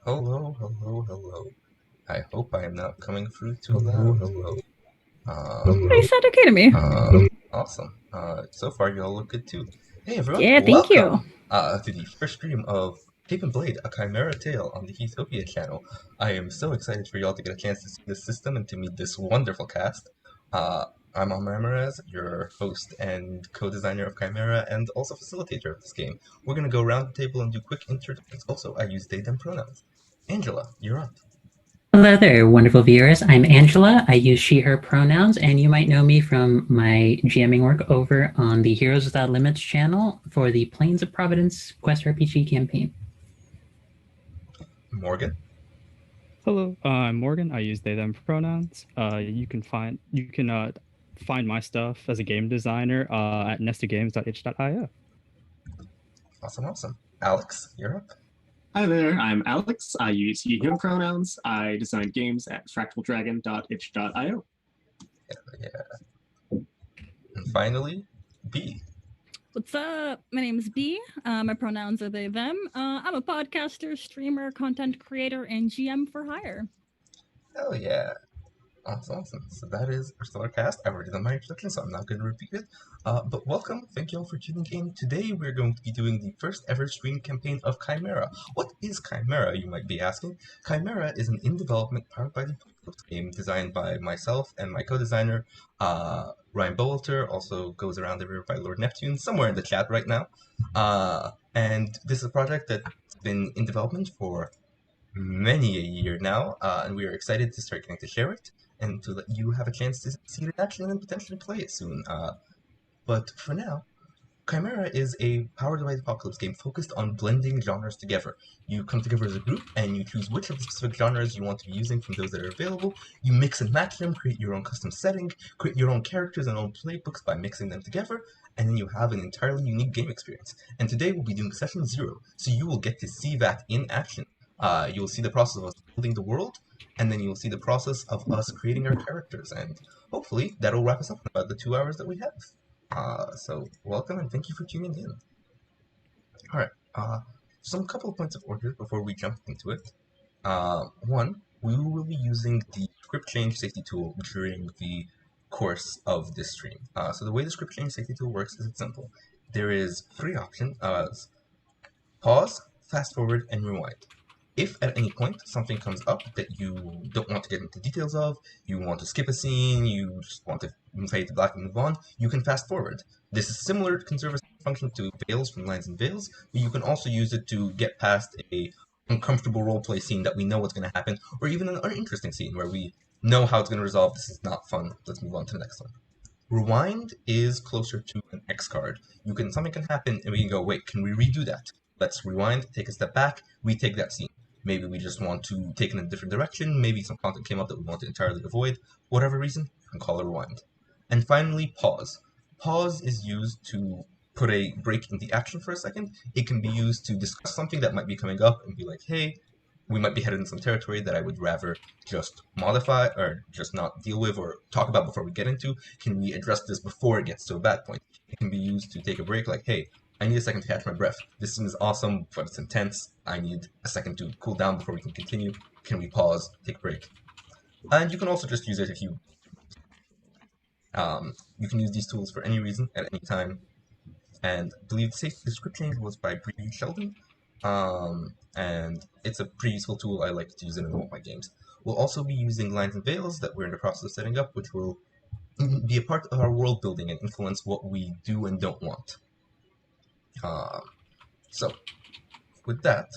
Hello, hello, hello. I hope I am not coming through too loud. You sound okay to me. Awesome. So far you all look good too. Hey everyone, Yeah, thank you. welcome to the first stream of Cape and Blade, a Chimera Tale on the Ethiopia channel. I am so excited for y'all to get a chance to see this system and to meet this wonderful cast. Uh, I'm Ramirez, your host and co-designer of Chimera and also facilitator of this game. We're gonna go around the table and do quick introductions. Also, I use they, them pronouns. Angela, you're up. Hello there, wonderful viewers. I'm Angela. I use she, her pronouns, and you might know me from my GMing work over on the Heroes Without Limits channel for the Plains of Providence Quest RPG campaign. Morgan. Hello, I'm Morgan. I use they them pronouns. You can find my stuff as a game designer at nestedgames.itch.io. Awesome, awesome. Alex, you're up. Hi there, I'm Alex. I use he, him pronouns. I design games at fractaldragon.itch.io. Yeah. And finally, B. What's up? My name is B. My pronouns are they, them. I'm a podcaster, streamer, content creator, and GM for hire. Hell yeah. Awesome, awesome. So that is our stellar cast. I've already done my introduction, so I'm not going to repeat it. But welcome. Thank you all for tuning in. Today we're going to be doing the first ever stream campaign of Chimera. What is Chimera, you might be asking? Chimera is an in-development powered by the Apocalypse game designed by myself and my co-designer, Ryan Bowalter, also goes around everywhere by Lord Neptune, somewhere in the chat right now. And this is a project that's been in development for many a year now, and we are excited to start getting to share it and to let you have a chance to see it in action and potentially play it soon. But for now, Chimera is a powered by the Apocalypse game focused on blending genres together. You come together as a group and you choose which of the specific genres you want to be using from those that are available. You mix and match them, create your own custom setting, create your own characters and own playbooks by mixing them together, and then you have an entirely unique game experience. And today we'll be doing session 0, so you will get to see that in action. You will see the process of us building the world, and then you'll see the process of us creating our characters, and hopefully that'll wrap us up in about the 2 hours that we have. So welcome and thank you for tuning in. All right, some couple of points of order before we jump into it. One, we will be using the script change safety tool during the course of this stream. So the way the script change safety tool works is it's simple. There is 3 options: pause, fast forward, and rewind. If at any point something comes up that you don't want to get into details of, you want to skip a scene, you just want to fade to black and move on, you can fast forward. This is similar to conserve a function to Veils from Lines and Veils, but you can also use it to get past a uncomfortable roleplay scene that we know what's going to happen, or even an uninteresting scene where we know how it's going to resolve. This is not fun. Let's move on to the next one. Rewind is closer to an X card. Something can happen and we can go, wait, can we redo that? Let's rewind, take a step back, retake that scene. Maybe we just want to take it in a different direction. Maybe some content came up that we want to entirely avoid. Whatever reason, you can call it rewind. And finally, pause. Pause is used to put a break in the action for a second. It can be used to discuss something that might be coming up and be like, hey, we might be headed in some territory that I would rather just modify or just not deal with or talk about before we get into. Can we address this before it gets to a bad point? It can be used to take a break, like, hey, I need a second to catch my breath. This scene is awesome, but it's intense. I need a second to cool down before we can continue. Can we pause, take a break? And you can also just use it if you you can use these tools for any reason at any time. And I believe the script change was by Bree Sheldon. And it's a pretty useful tool. I like to use it in all my games. We'll also be using lines and veils that we're in the process of setting up, which will be a part of our world building and influence what we do and don't want. So, with that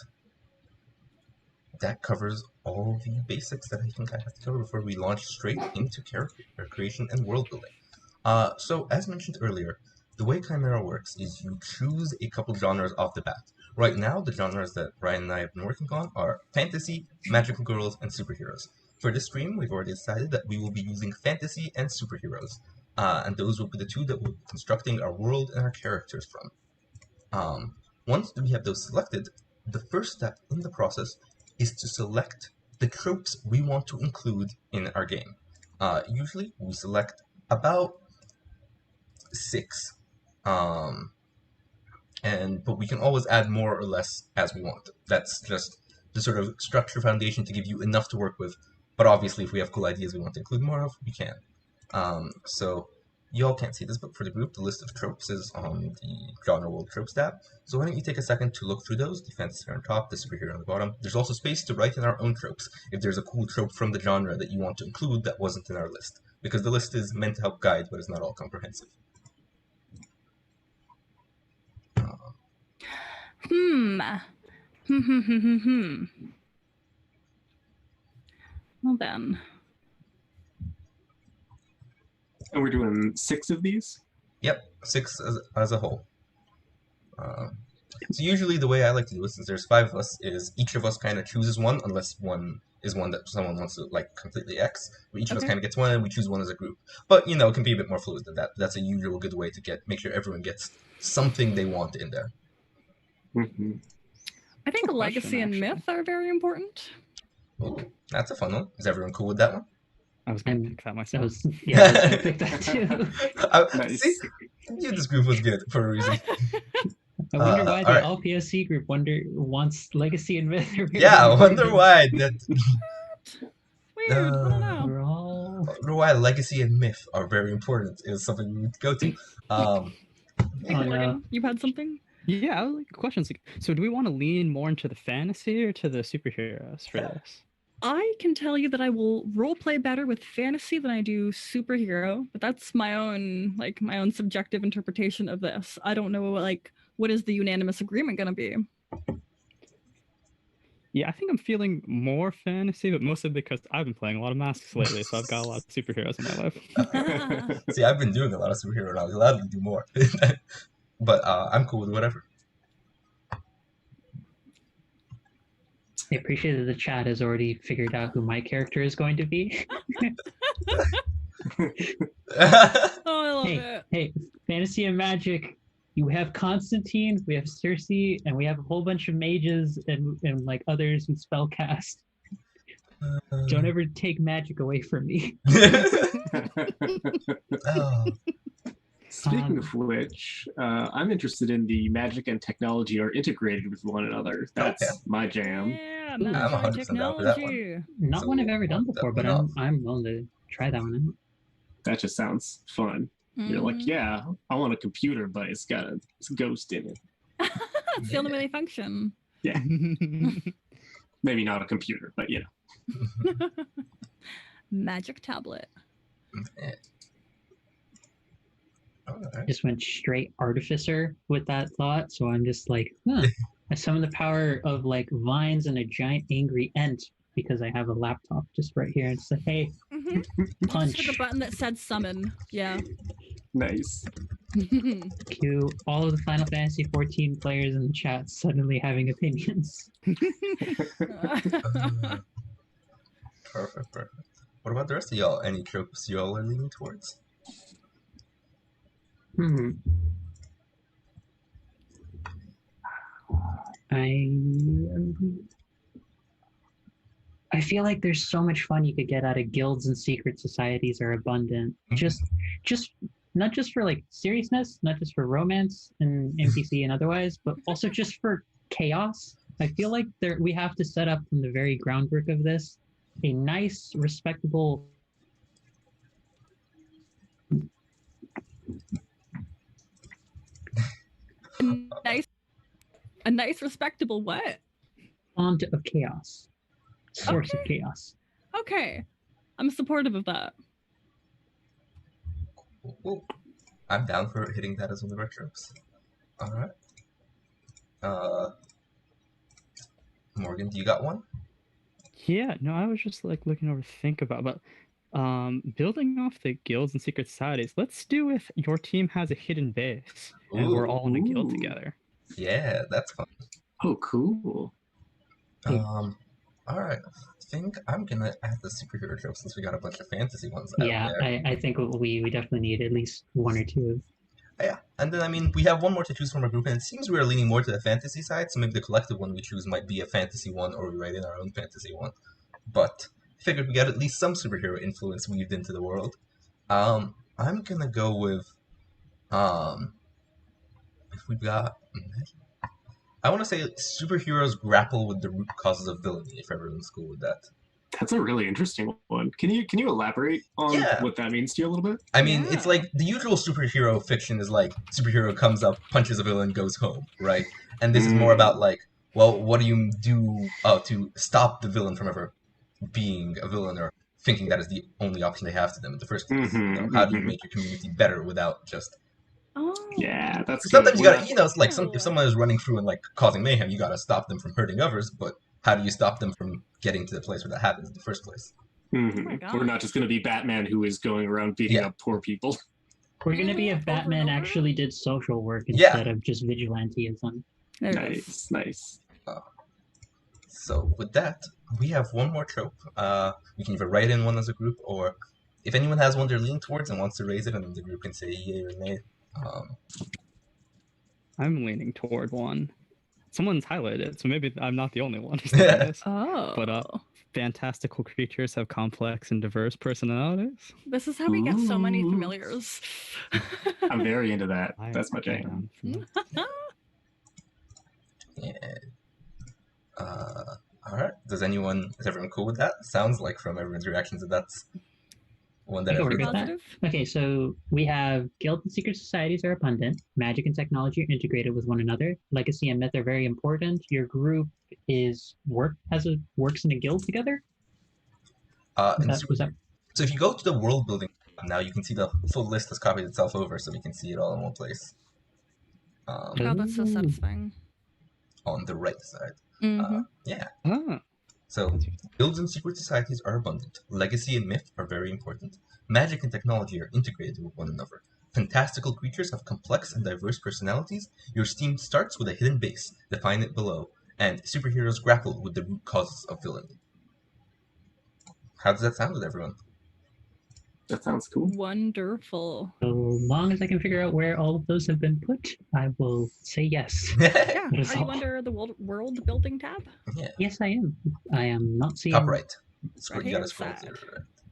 covers all the basics that I think I have to cover before we launch straight into character creation and world building. So, as mentioned earlier, the way Chimera works is you choose a couple genres off the bat. Right now, the genres that Ryan and I have been working on are fantasy, magical girls, and superheroes. For this stream, we've already decided that we will be using fantasy and superheroes, and those will be the two that we'll be constructing our world and our characters from. Once we have those selected, the first step in the process is to select the tropes we want to include in our game. Usually, we select about 6, but we can always add more or less as we want. That's just the sort of structure foundation to give you enough to work with. But obviously, if we have cool ideas we want to include more of, we can. So y'all can't see this, but for the group, the list of tropes is on the Genre World Tropes tab. So why don't you take a second to look through those? The fantasy on top, the superhero on the bottom. There's also space to write in our own tropes if there's a cool trope from the genre that you want to include that wasn't in our list, because the list is meant to help guide, but is not all comprehensive. Well then. And we're doing 6 of these? Yep, 6 as a whole. So usually the way I like to do it, since there's 5 of us, is each of us kind of chooses one, unless one is one that someone wants to like completely X. But each of us kind of gets one, and we choose one as a group. But you know, it can be a bit more fluid than that. That's a usual good way to make sure everyone gets something they want in there. Mm-hmm. I think legacy and myth are very important. Ooh, that's a fun one. Is everyone cool with that one? I was going to pick that myself. I was gonna pick that too. Nice. See, I knew this group was good for a reason. I wonder why the alright. LPSC group wants legacy and myth. Yeah, I wonder why that. Weird. I don't know. We're all... I wonder why legacy and myth are very important. Is something we need to go to. Oh, no. Morgan, you had something? Yeah, I was like, questions. So, do we want to lean more into the fantasy or to the superheroes for this? I can tell you that I will roleplay better with fantasy than I do superhero, but that's my own subjective interpretation of this. I don't know what is the unanimous agreement going to be. Yeah, I think I'm feeling more fantasy, but mostly because I've been playing a lot of masks lately, so I've got a lot of superheroes in my life. See, I've been doing a lot of superhero, and I was allowed to do more. But I'm cool with whatever. I appreciate that the chat has already figured out who my character is going to be. Oh, I love it. Hey, fantasy and magic. You have Constantine, we have Cersei, and we have a whole bunch of mages and like others who spellcast. Don't ever take magic away from me. Oh. Speaking of which, I'm interested in the magic and technology are integrated with one another. That's my jam. Yeah, Ooh, I'm 100% down for that one. technology. Not So one I've ever done we'll before, but definitely I'm willing to try that one out. That just sounds fun. You're like, Mhm. yeah, I want a computer, but it's got a ghost in it. It's the only way they function. Yeah, maybe not a computer, but you know. Magic tablet. Yeah. Alright. Just went straight artificer with that thought, so I'm just like, I summon the power of like vines and a giant angry ent because I have a laptop just right here. And it's like, hey, punch. Just hit the button that said summon. Yeah. Nice. Cue all of the Final Fantasy 14 players in the chat suddenly having opinions. Perfect. What about the rest of y'all? Any tropes y'all are leaning towards? I feel like there's so much fun you could get out of guilds and secret societies are abundant. Just not just for like seriousness, not just for romance and NPC and otherwise, but also just for chaos. I feel like we have to set up from the very groundwork of this a nice, respectable a nice, respectable what? font of chaos. Source of Okay. chaos. Okay. I'm supportive of that. Ooh. I'm down for hitting that as one of our tropes. Alright. Morgan, do you got one? Yeah, no, I was just like looking over to think about, but building off the guilds and secret societies, let's do if your team has a hidden base and we're all in a guild Ooh. together. Yeah, that's fun. Oh, cool. Alright. I think I'm gonna add the superhero trope since we got a bunch of fantasy ones out Yeah, there. I think we definitely need at least one or two of. Yeah, and then I mean we have one more to choose from our group, and it seems we are leaning more to the fantasy side. So maybe the collective one we choose might be a fantasy one, or we write in our own fantasy one. But I figured we got at least some superhero influence weaved into the world. I'm gonna go with if we've got I want to say superheroes grapple with the root causes of villainy, if everyone's cool with that. That's a really interesting one. Can you elaborate on what that means to you a little bit? I mean, it's like the usual superhero fiction is like superhero comes up, punches a villain, goes home, right? And this is more about like, well, what do you do to stop the villain from ever being a villain or thinking that is the only option they have to them in the first place? How do you make your community better without just... Yeah, that's sometimes good. You gotta, it's like if someone is running through and like causing mayhem, you gotta stop them from hurting others, but how do you stop them from getting to the place where that happens in the first place? We're not just going to be Batman who is going around beating up poor people. We're going to be if Batman actually did social work instead of just vigilanteism. Nice. So with that, we have one more trope. We can either write in one as a group, or if anyone has one they're leaning towards and wants to raise it, and then the group can say yay or nay. I'm leaning toward one. Someone's highlighted it, so maybe I'm not the only one who's doing this. But fantastical creatures have complex and diverse personalities. This is how we get so many familiars. I'm very into that. That's my jam. All right. Is everyone cool with that? Sounds like from everyone's reactions that that's one that Okay, so we have guilds and secret societies are abundant. Magic and technology are integrated with one another. Legacy and myth are very important. Your group works in a guild together. So if you go to the world building now, you can see the full list has copied itself over, so we can see it all in one place. That's so satisfying. On the right side. So, guilds and secret societies are abundant. Legacy and myth are very important. Magic and technology are integrated with one another. Fantastical creatures have complex and diverse personalities. Your team starts with a hidden base. Define it below. And superheroes grapple with the root causes of villainy. How does that sound with everyone? That sounds cool. Wonderful. So long as I can figure out where all of those have been put, I will say yes. Yeah. Are you under the world building tab? Yeah. Yes, I am. I am not seeing... Upright.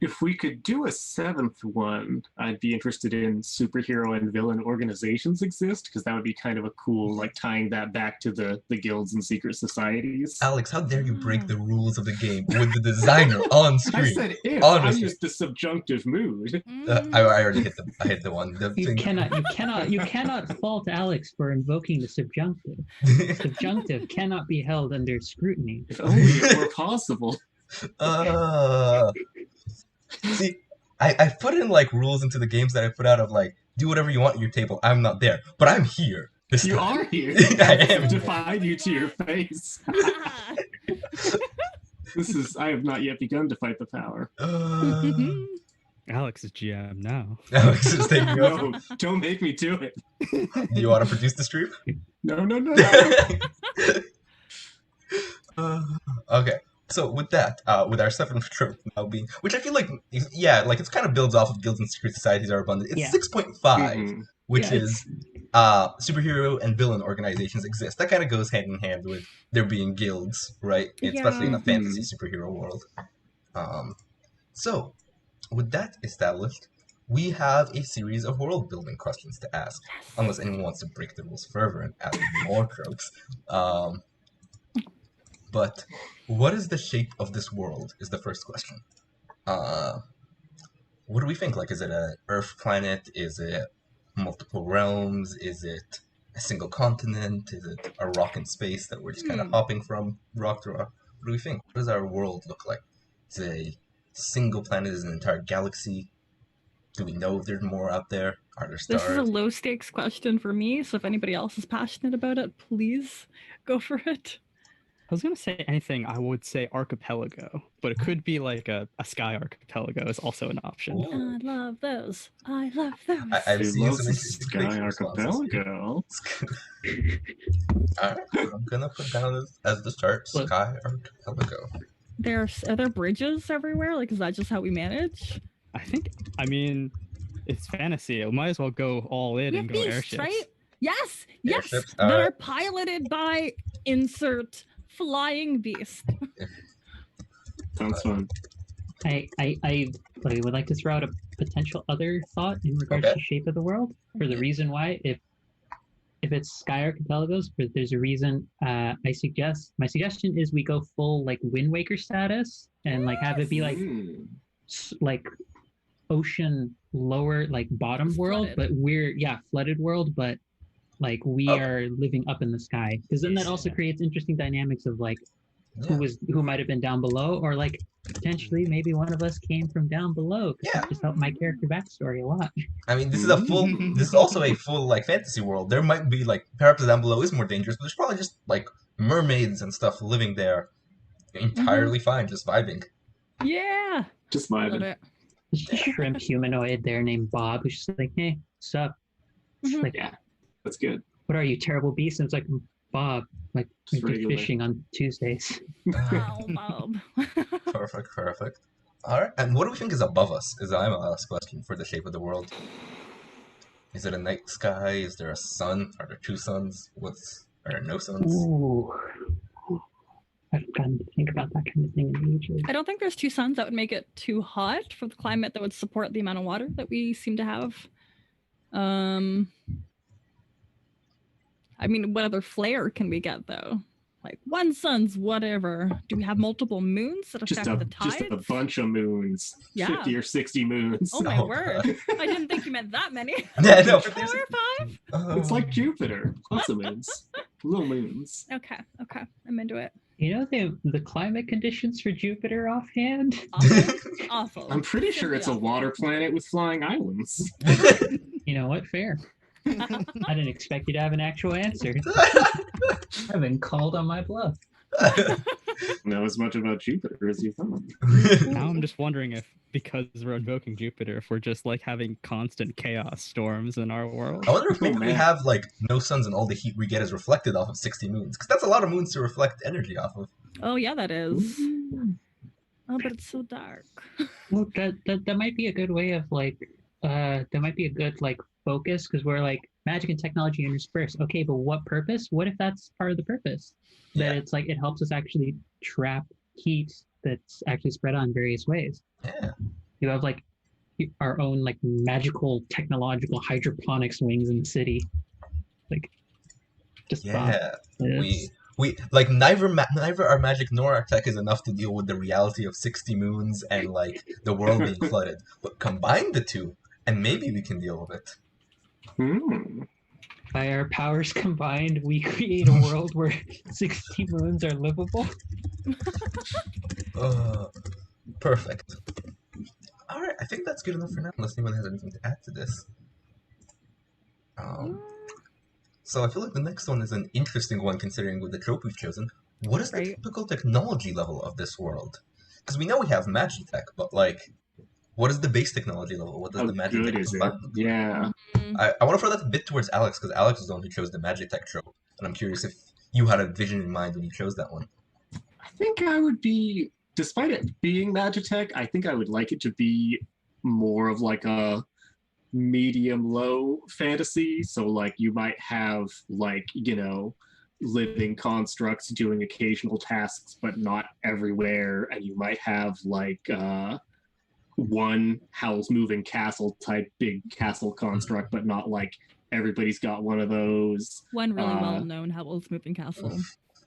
If we could do a seventh one, I'd be interested in superhero and villain organizations exist, because that would be kind of a cool, like, tying that back to the guilds and secret societies. Alex, how dare you break the rules of the game with the designer on screen? I said if. I used the subjunctive mood. I already hit the one. You cannot fault Alex for invoking the subjunctive. Subjunctive cannot be held under scrutiny. If only it were possible. See, I put in like rules into the games that I put out of like, do whatever you want at your table. I'm not there, but I'm here. You are here. I am. Defied you to your face. I have not yet begun to fight the power. Alex is GM now. Alex is taking over. No, don't make me do it. Do you want to produce the stream? No. Okay. So with that, with our seventh trope now being, which I feel like, it kind of builds off of guilds and secret societies are abundant. It's 6.5, which is superhero and villain organizations exist. That kind of goes hand in hand with there being guilds, right? Especially in a fantasy superhero world. So with that established, we have a series of world building questions to ask, unless anyone wants to break the rules further and add more tropes. But what is the shape of this world is the first question. What do we think? Like, is it an Earth planet? Is it multiple realms? Is it a single continent? Is it a rock in space that we're just kind of hopping from rock to rock? What do we think? What does our world look like? Is it a single planet? Is it an entire galaxy? Do we know if there's more out there? Are there stars? This is a low-stakes question for me, so if anybody else is passionate about it, please go for it. I was going to say anything, I would say archipelago, but it could be like a sky archipelago is also an option. I love those. I love those. I've seen some sky archipelago. Alright, I'm going to put down as the start, sky archipelago. Are there bridges everywhere? Like, is that just how we manage? I mean, it's fantasy. It might as well go all in and go airships. Right? Yes, airships, that are piloted by insert flying beast. Sounds fun. I would like to throw out a potential other thought in regards to shape of the world. For the reason why, if if it's Sky Archipelagos, but there's a reason. My suggestion is we go full like Wind Waker status and like have it be like ocean lower like bottom It's world, flooded. but we're flooded world, but like we are living up in the sky, because then that also creates interesting dynamics of like who might have been down below, or like potentially maybe one of us came from down below. Yeah. That just helped my character backstory a lot. I mean, this is also a full like fantasy world. There might be like perhaps down below is more dangerous, but there's probably just like mermaids and stuff living there, entirely fine, just vibing. Yeah. Just Love vibing. it. There's a shrimp humanoid there named Bob, who's just like, hey, sup? Mhm. Like, Yeah, that's good. what are you, terrible beast? And it's like, Bob, like Just we do regular. fishing on Tuesdays. Oh, Bob. Perfect. All right, and what do we think is above us? Is my last question for the shape of the world. Is it a night sky? Is there a sun? Are there two suns? Are there no suns? Ooh. I've gotten to think about that kind of thing in ages. I don't think there's two suns. That would make it too hot for the climate that would support the amount of water that we seem to have. I mean, what other flair can we get though? Like one sun's whatever. Do we have multiple moons that affect the tides? Just a bunch of moons. Yeah. 50 or 60 moons. Oh my Oh, word! God. I didn't think you meant that many. Yeah, no, 4 or 5. It's like Jupiter. Lots of moons. Little moons. Okay, I'm into it. You know the climate conditions for Jupiter offhand? Awful. I'm pretty sure it's a Simply water planet with flying islands. You know what? Fair. awful. I didn't expect you to have an actual answer. I've been called on my bluff. Know as much about Jupiter as you thought. Now I'm just wondering if, because we're invoking Jupiter, if we're just like having constant chaos storms in our world. I wonder if maybe we man. have like no suns and all the heat we get is reflected off of 60 moons, because that's a lot of moons to reflect energy off of. Oh yeah, that is. Oh, but it's so dark. Well, that might be a good way of like, that might be a good like focus, because we're like magic and technology interspersed. Okay, but what purpose? What if that's part of the purpose? That it's like it helps us actually trap heat that's actually spread on various ways. Yeah. You have like our own like magical technological hydroponics wings in the city. Like, just Yeah. It's- We like neither our magic nor our tech is enough to deal with the reality of 60 moons and like the world being flooded. But combine the two, and maybe we can deal with it. by our powers combined, we create a world where 60 moons are livable. Perfect. All right, I think that's good enough for now, unless anyone has anything to add to this. So I feel like the next one is an interesting one, considering with the trope we've chosen. What is the typical technology level of this world? Because we know we have Magitech, but like, what is the base technology level? What does the Magitech is it? combine look like? Yeah. I want to throw that a bit towards Alex, because Alex was the one who chose the Magitech trope, and I'm curious if you had a vision in mind when you chose that one. I think I would be, despite it being Magitech, I think I would like it to be more of like a medium-low fantasy. So like you might have like, you know, living constructs doing occasional tasks, but not everywhere. And you might have like one Howl's Moving Castle type big castle construct, but not like everybody's got one of those. One really well-known Howl's Moving Castle.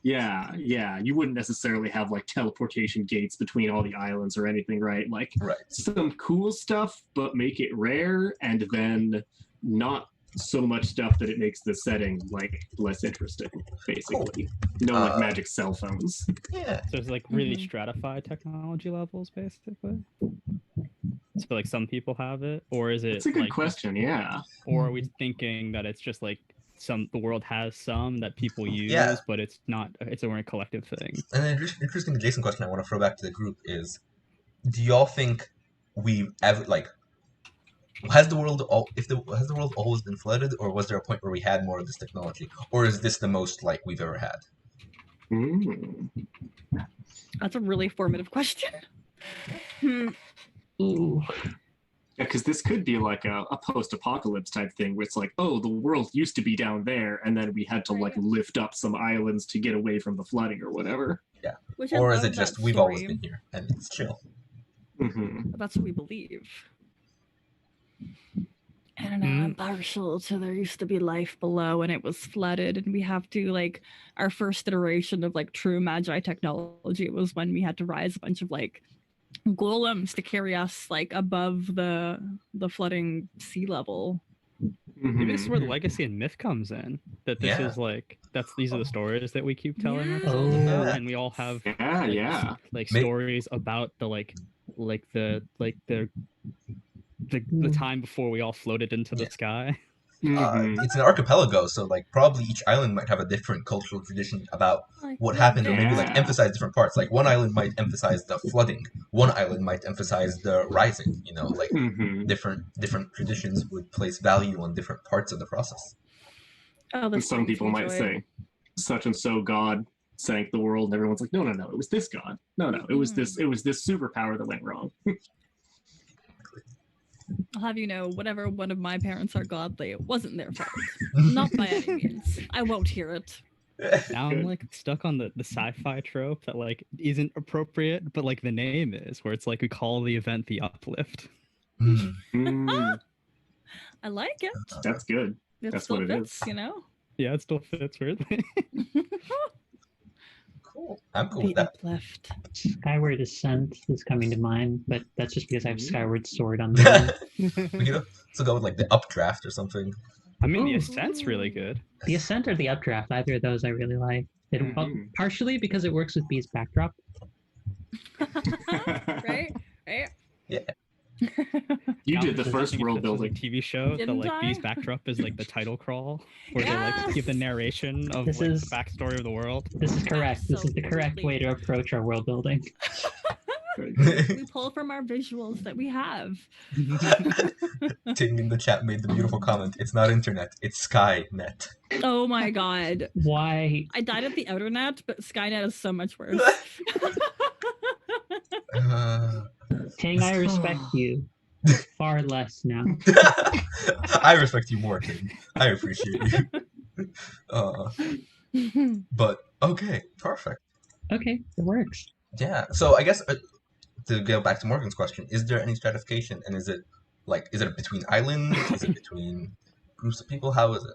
Yeah. You wouldn't necessarily have like teleportation gates between all the islands or anything, right? Like some cool stuff, but make it rare, and then not so much stuff that it makes the setting like less interesting, basically. No like magic cell phones. Yeah. So it's like really stratified technology levels, basically. So like some people have it, or is it? That's a good like, question. Yeah. Or are we thinking that it's just like the world has some that people use, but it's not. It's a collective thing. And an interesting adjacent question I want to throw back to the group is: do y'all think we ever like? Has the world always been flooded, or was there a point where we had more of this technology, or is this the most like we've ever had? That's a really formative question. Ooh. Yeah, because this could be like a post-apocalypse type thing where it's like, oh, the world used to be down there, and then we had to like lift up some islands to get away from the flooding or whatever. Yeah. Which or is it just we've always been here and it's chill? That's what we believe. I don't know. I'm partial to there used to be life below and it was flooded, and we have to like our first iteration of like true magi technology was when we had to rise a bunch of like golems to carry us like above the flooding sea level. Maybe this is where the Mhm. legacy and myth comes in. That this Yeah. is like these are the stories that we keep telling Yeah. ourselves about, Yeah. and we all have Yeah, like, yeah. like May- stories about the time before we all floated into the Yeah. sky. It's an archipelago, so like probably each island might have a different cultural tradition about Like, what yeah, happened, or maybe like Yeah. emphasize different parts. Like one island might emphasize the flooding, one island might emphasize the rising. You know, like different traditions would place value on different parts of the process. Oh, And this some people might say, such and so God sank the world, and everyone's like, no, it was this God. No, it was this superpower that went wrong. I'll have you know, whatever one of my parents are godly, it wasn't their fault. Not by any means. I won't hear it. Now I'm like stuck on the sci-fi trope that like isn't appropriate, but like the name is, where it's like we call the event the uplift. Mm, I like it. that's good. It That's still what it fits, is. you know? Yeah, it still fits weirdly. Cool. I'm cool The with that. uplift. Skyward Ascent is coming to mind, but that's just because I have Skyward Sword on the You know, so go with like the updraft or something. I mean, the Ooh. ascent's really good. The Ascent or the Updraft. Either of those I really like. Partially because it works with B's backdrop. Right? Yeah. You Now did I'm the just first thinking if world this was building. a TV show that Didn't like B's I? backdrop is like the title crawl, where they like give the Yes. narration of This like is- the backstory of the world. This is correct. This is the correct way to approach our world building. We pull from our visuals that we have. Ting in the chat made the beautiful comment. It's not internet, it's Skynet. Oh my god. Why? I died at the outer net, but Skynet is so much worse. Ting, I respect you. Far less now. I respect you more, Ting. I appreciate you. But okay, perfect. Okay, it works. Yeah. So I guess to go back to Morgan's question, is there any stratification, and is it between islands? Is it between groups of people? How is it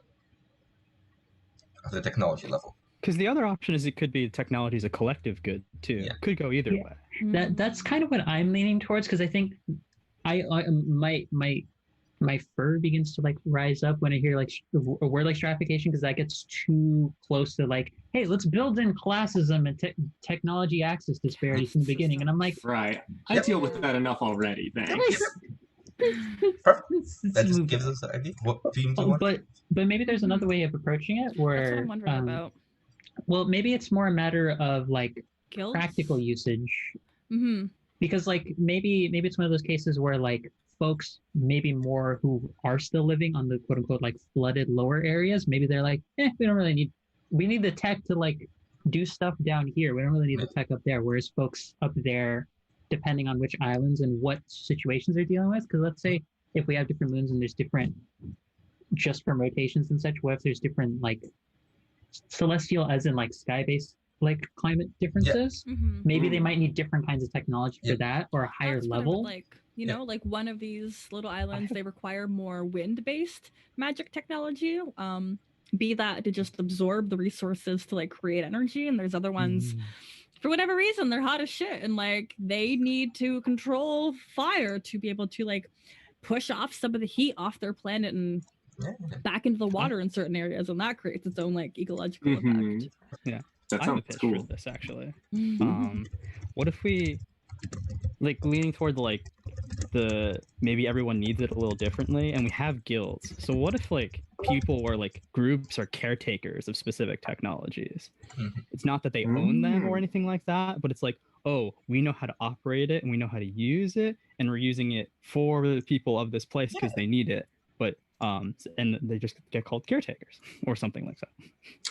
at the technology level? Because the other option is it could be technology is a collective good too. Yeah. Could go either Yeah. way. That's kind of what I'm leaning towards, because I think my fur begins to like rise up when I hear like a word like stratification, because that gets too close to like, hey, let's build in classism and technology access disparities from the beginning, and I'm like, Right. I Yep. deal with that enough already. Thanks. That just gives us an idea. What themes do you want? but maybe there's another way of approaching it That's what where I'm wondering about. well, maybe it's more a matter of like Guilds? practical usage, Mm-hmm. because like maybe it's one of those cases where like folks maybe more who are still living on the quote unquote like flooded lower areas, maybe they're like, we don't really need the tech to like do stuff down here, we don't really need the tech up there, whereas folks up there, depending on which islands and what situations they're dealing with, because let's say if we have different moons and there's different, just from rotations and such, what if there's different like celestial as in like sky-based like climate differences? Mm-hmm. Maybe they might need different kinds of technology for Yeah. that, or a higher That's what I would level. like. You know, like one of these little islands, they require more wind-based magic technology. Be that to just absorb the resources to like create energy, and there's other ones for whatever reason they're hot as shit, and like they need to control fire to be able to like push off some of the heat off their planet and back into the water in certain areas, and that creates its own like ecological effect. Yeah. That I have a sounds pitch cool. for this actually. What if we like leaning toward like the maybe everyone needs it a little differently, and we have guilds. So what if like people or like groups are caretakers of specific technologies? It's not that they own them or anything like that, but it's like, oh, we know how to operate it and we know how to use it, and we're using it for the people of this place because they need it. But and they just get called caretakers or something like that.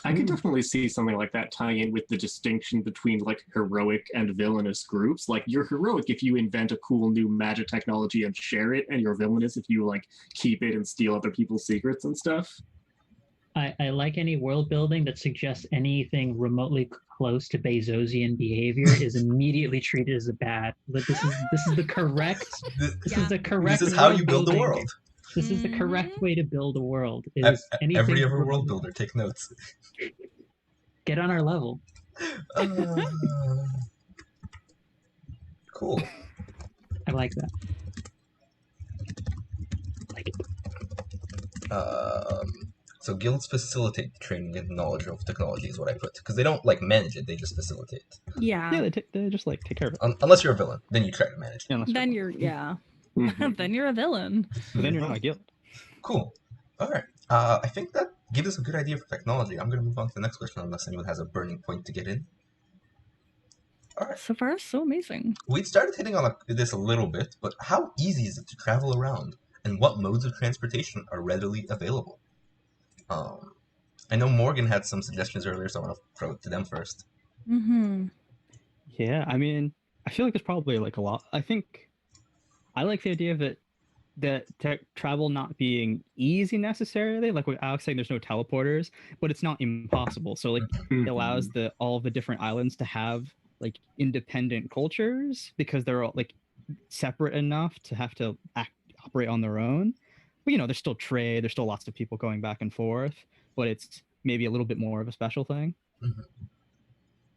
I could definitely see something like that tying in with the distinction between like heroic and villainous groups. Like you're heroic if you invent a cool new magic technology and share it, and you're villainous if you like keep it and steal other people's secrets and stuff. I like any world building that suggests anything remotely close to Bezosian behavior is immediately treated as a bad. But this is the correct. This is the correct. This is how world you build the building. world. This is the correct way to build a world. Every Is anything world remotely- builder, take notes. Get on our level. Uh, cool. I like that. Like it. So guilds facilitate the training and knowledge of technology is what I put, because they don't like manage it; they just facilitate. Yeah. Yeah, they just like take care of it. Unless you're a villain, then you try to manage it. Yeah, unless Then you're Mhm. then you're a villain. then you're not a guild. Cool. All right. I think that gives us a good idea for technology. I'm going to move on to the next question, unless anyone has a burning point to get in. All right. So far, so amazing. We started hitting on this a little bit, but how easy is it to travel around, and what modes of transportation are readily available? I know Morgan had some suggestions earlier, so I want to throw it to them first. Mm-hmm. Yeah, I mean, I feel like there's probably like a lot. I think I like the idea of it that tech travel not being easy necessarily. Like what Alex saying, there's no teleporters, but it's not impossible. So like it allows all the different islands to have like independent cultures because they're all like separate enough to have to operate on their own. But you know, there's still trade. There's still lots of people going back and forth, but it's maybe a little bit more of a special thing. Mhm.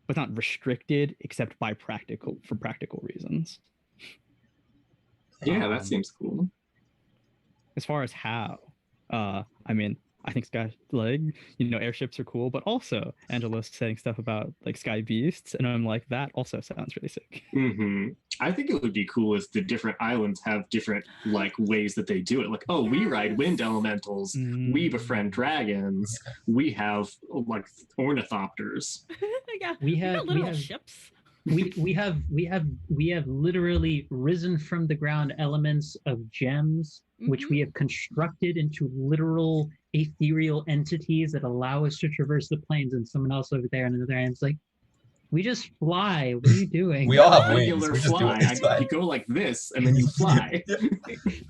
But not restricted except by practical reasons. Yeah, that Um, seems cool. As far as how, I mean, I think airships are cool, but also Angela's saying stuff about like sky beasts, and I'm like, that also sounds really sick. I think it would be cool if the different islands have different like ways that they do it. Like, oh, we ride wind elementals, we befriend dragons, we have like ornithopters. Yeah. We got have literal ships. we have literally risen from the ground elements of gems, which we have constructed into literal ethereal entities that allow us to traverse the plains. And someone else over there on another end is like, we just fly. What are you doing? We all have wings. Regular We just do fly. it. It's fine. You go like this and then you fly.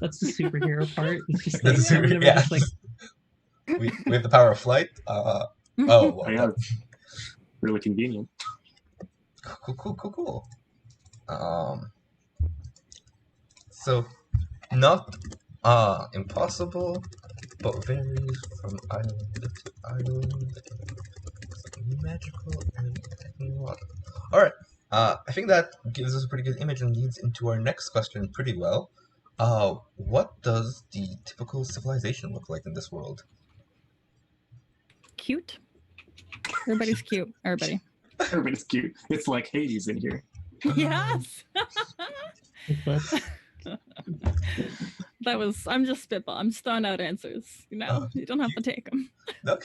That's the superhero part. It's just That's like, super- some of them are yeah. just like, We have the power of flight. Oh, well, Yeah, really convenient. cool. So not impossible, but varies from island to island. Magical and technological. All right. I think that gives us a pretty good image and leads into our next question pretty well. What does the typical civilization look like in this world? Cute. Everybody's cute. Everybody. Everybody's cute. It's like Hades in here. Yes. that's- That was. I'm just spitball. I'm just throwing out answers. You don't have to take them. Look.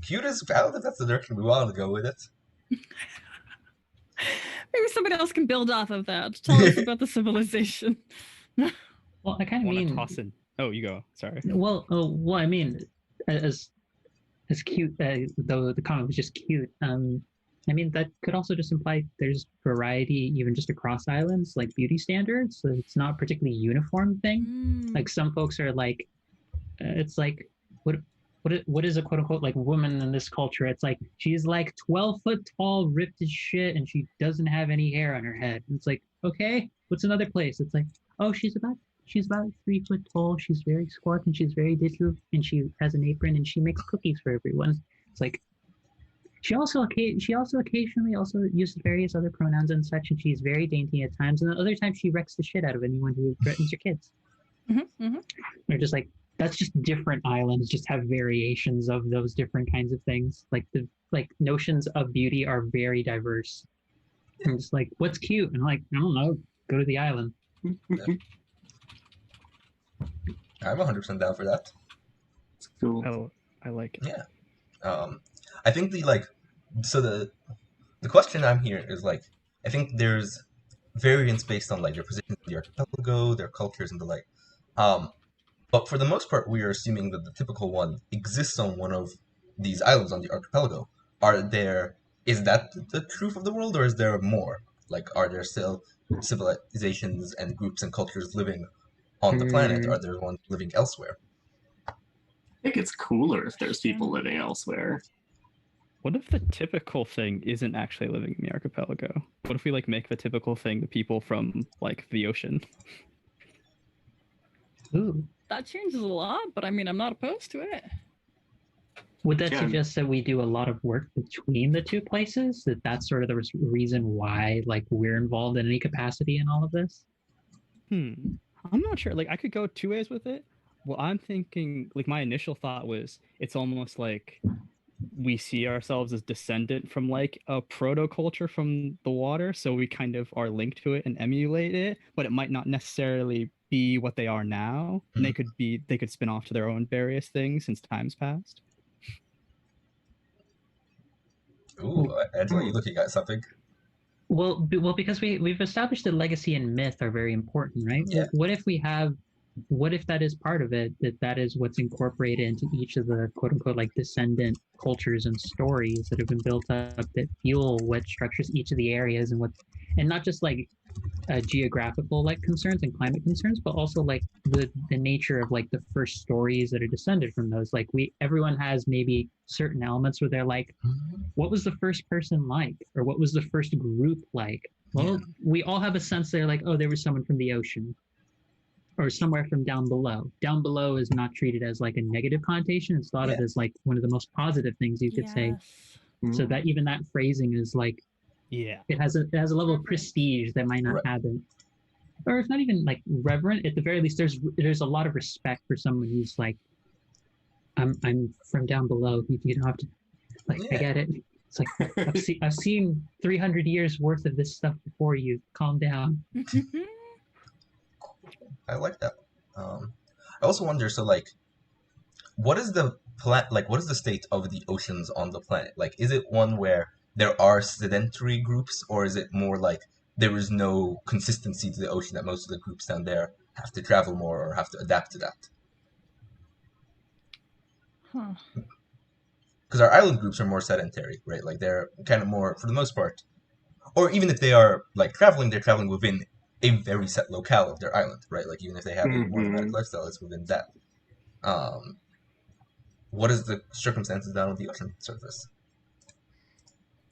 Cute as I don't think that's the direction we want to go with it. Maybe somebody else can build off of that. Tell us about the civilization. well, I kind of mean. Toss in. Oh, you go. Sorry. Well, I mean, as cute, though the comic was just cute. I mean, that could also just imply there's variety even just across islands, like beauty standards. So it's not a particularly uniform thing. Like some folks are like, it's like, what is a quote unquote like woman in this culture? It's like she's like 12 foot tall, ripped as shit, and she doesn't have any hair on her head. And it's like, okay, what's another place? It's like, oh, she's about 3 foot tall. She's very squat and she's very digital, and she has an apron and she makes cookies for everyone. It's like she also occasionally also uses various other pronouns and such, and she's very dainty at times, and other times she wrecks the shit out of anyone who threatens your kids. They're just like, that's just different islands just have variations of those different kinds of things. Like the notions of beauty are very diverse. I'm just like, what's cute? And I'm like, I don't know, go to the island. I'm 100% down for that. It's cool. Oh, I like it. Yeah. I think the question I'm here is like, I think there's variance based on like their positions in the archipelago, their cultures, and the like. But for the most part, we are assuming that the typical one exists on one of these islands on the archipelago. Is that the truth of the world, or is there more? Like, are there still civilizations and groups and cultures living on the planet? Are there ones living elsewhere? I think it's cooler if there's people living elsewhere. What if the typical thing isn't actually living in the archipelago? What if we like make the typical thing the people from like the ocean? Ooh. That changes a lot, but I mean, I'm not opposed to it. Would that Yeah. suggest that we do a lot of work between the two places? That's sort of the reason why, like, we're involved in any capacity in all of this? I'm not sure. Like, I could go two ways with it. Well, I'm thinking, like, my initial thought was it's almost like we see ourselves as descendant from like a proto culture from the water, so we kind of are linked to it and emulate it, but it might not necessarily be what they are now. And they could spin off to their own various things since time's passed. Ooh, Angela, you looking at something? Well, because we've established that legacy and myth are very important, right? Yeah. What if that is part of it, that is what's incorporated into each of the quote unquote like descendant cultures and stories that have been built up that fuel what structures each of the areas and not just like geographical like concerns and climate concerns, but also like the nature of like the first stories that are descended from those. Like everyone has maybe certain elements where they're like, what was the first person like, or what was the first group like? Well, we all have a sense they're like, oh, there was someone from the ocean or somewhere from down below. Down below is not treated as like a negative connotation. It's thought of as like one of the most positive things you could say. So that even that phrasing is like, it has a level of prestige that might not have it. Or it's not even like reverent. At the very least, there's a lot of respect for someone who's like, I'm from down below. You don't have to, like, I get it. It's like I've seen 300 years worth of this stuff before you. Calm down. I like that. I also wonder, so like, what is the what is the state of the oceans on the planet? Like, is it one where there are sedentary groups, or is it more like there is no consistency to the ocean that most of the groups down there have to travel more or have to adapt to that? Because our island groups are more sedentary, right? Like they're kind of more, for the most part, or even if they are like traveling, they're traveling within a very set locale of their island, right? Like even if they have a more nomadic lifestyle, it's within that. What is the circumstances down on the ocean surface?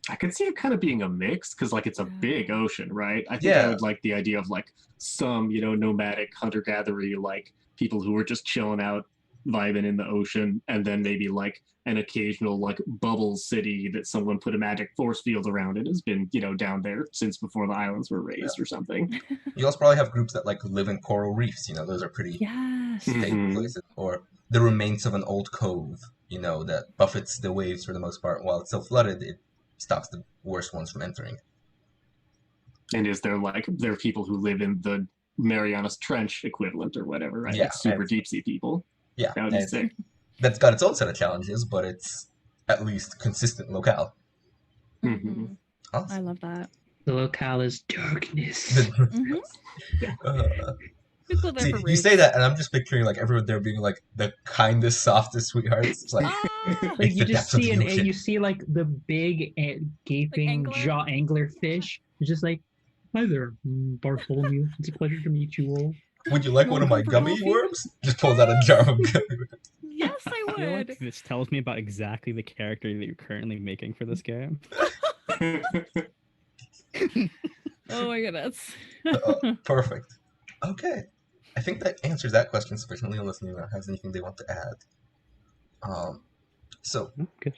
I could see it kind of being a mix because like it's a big ocean, right? I think I would like the idea of like some, nomadic hunter-gatherer, like people who are just chilling out, vibing in the ocean, and then maybe like an occasional like bubble city that someone put a magic force field around it has been, down there since before the islands were raised or something. You also probably have groups that like live in coral reefs, those are pretty stable places. Or the remains of an old cove, that buffets the waves for the most part. While it's still flooded, it stops the worst ones from entering. And is there are people who live in the Marianas Trench equivalent or whatever, right? Yeah, like super deep sea people. Yeah, that would be sick. That's got its own set of challenges, but it's at least consistent locale. Awesome. Awesome. I love that. The locale is darkness. See, you say that, and I'm just picturing like everyone there being like the kindest, softest sweethearts. It's like, like you just see you see like the big gaping jaw angler fish. It's just like, hi there, Bartholomew. It's a pleasure to meet you all. Would you like one of my gummy worms? Just pulls out a jar of gummy worms. Yes, I would. I feel like this tells me about exactly the character that you're currently making for this game. Oh my goodness. Perfect. Okay. I think that answers that question sufficiently, unless anyone has anything they want to add. So,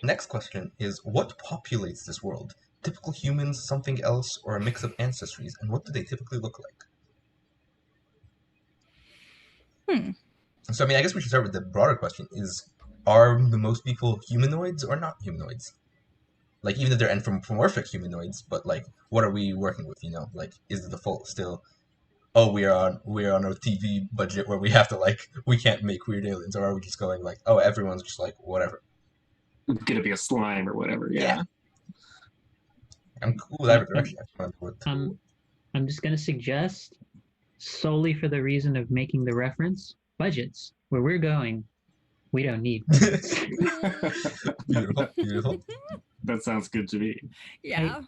next question is, what populates this world? Typical humans, something else, or a mix of ancestries, and what do they typically look like? So, I mean, I guess we should start with the broader question, are the most people humanoids or not humanoids? Like, even if they're anthropomorphic humanoids, but, like, what are we working with, Like, is the default still, oh, we're on a TV budget where we have to, like, we can't make weird aliens, or are we just going, like, oh, everyone's just, like, whatever? It's gonna be a slime or whatever, yeah. I'm cool with either direction. I'm just gonna suggest, solely for the reason of making the reference, budgets. Where we're going, we don't need budgets. Beautiful. That sounds good to me. Yeah.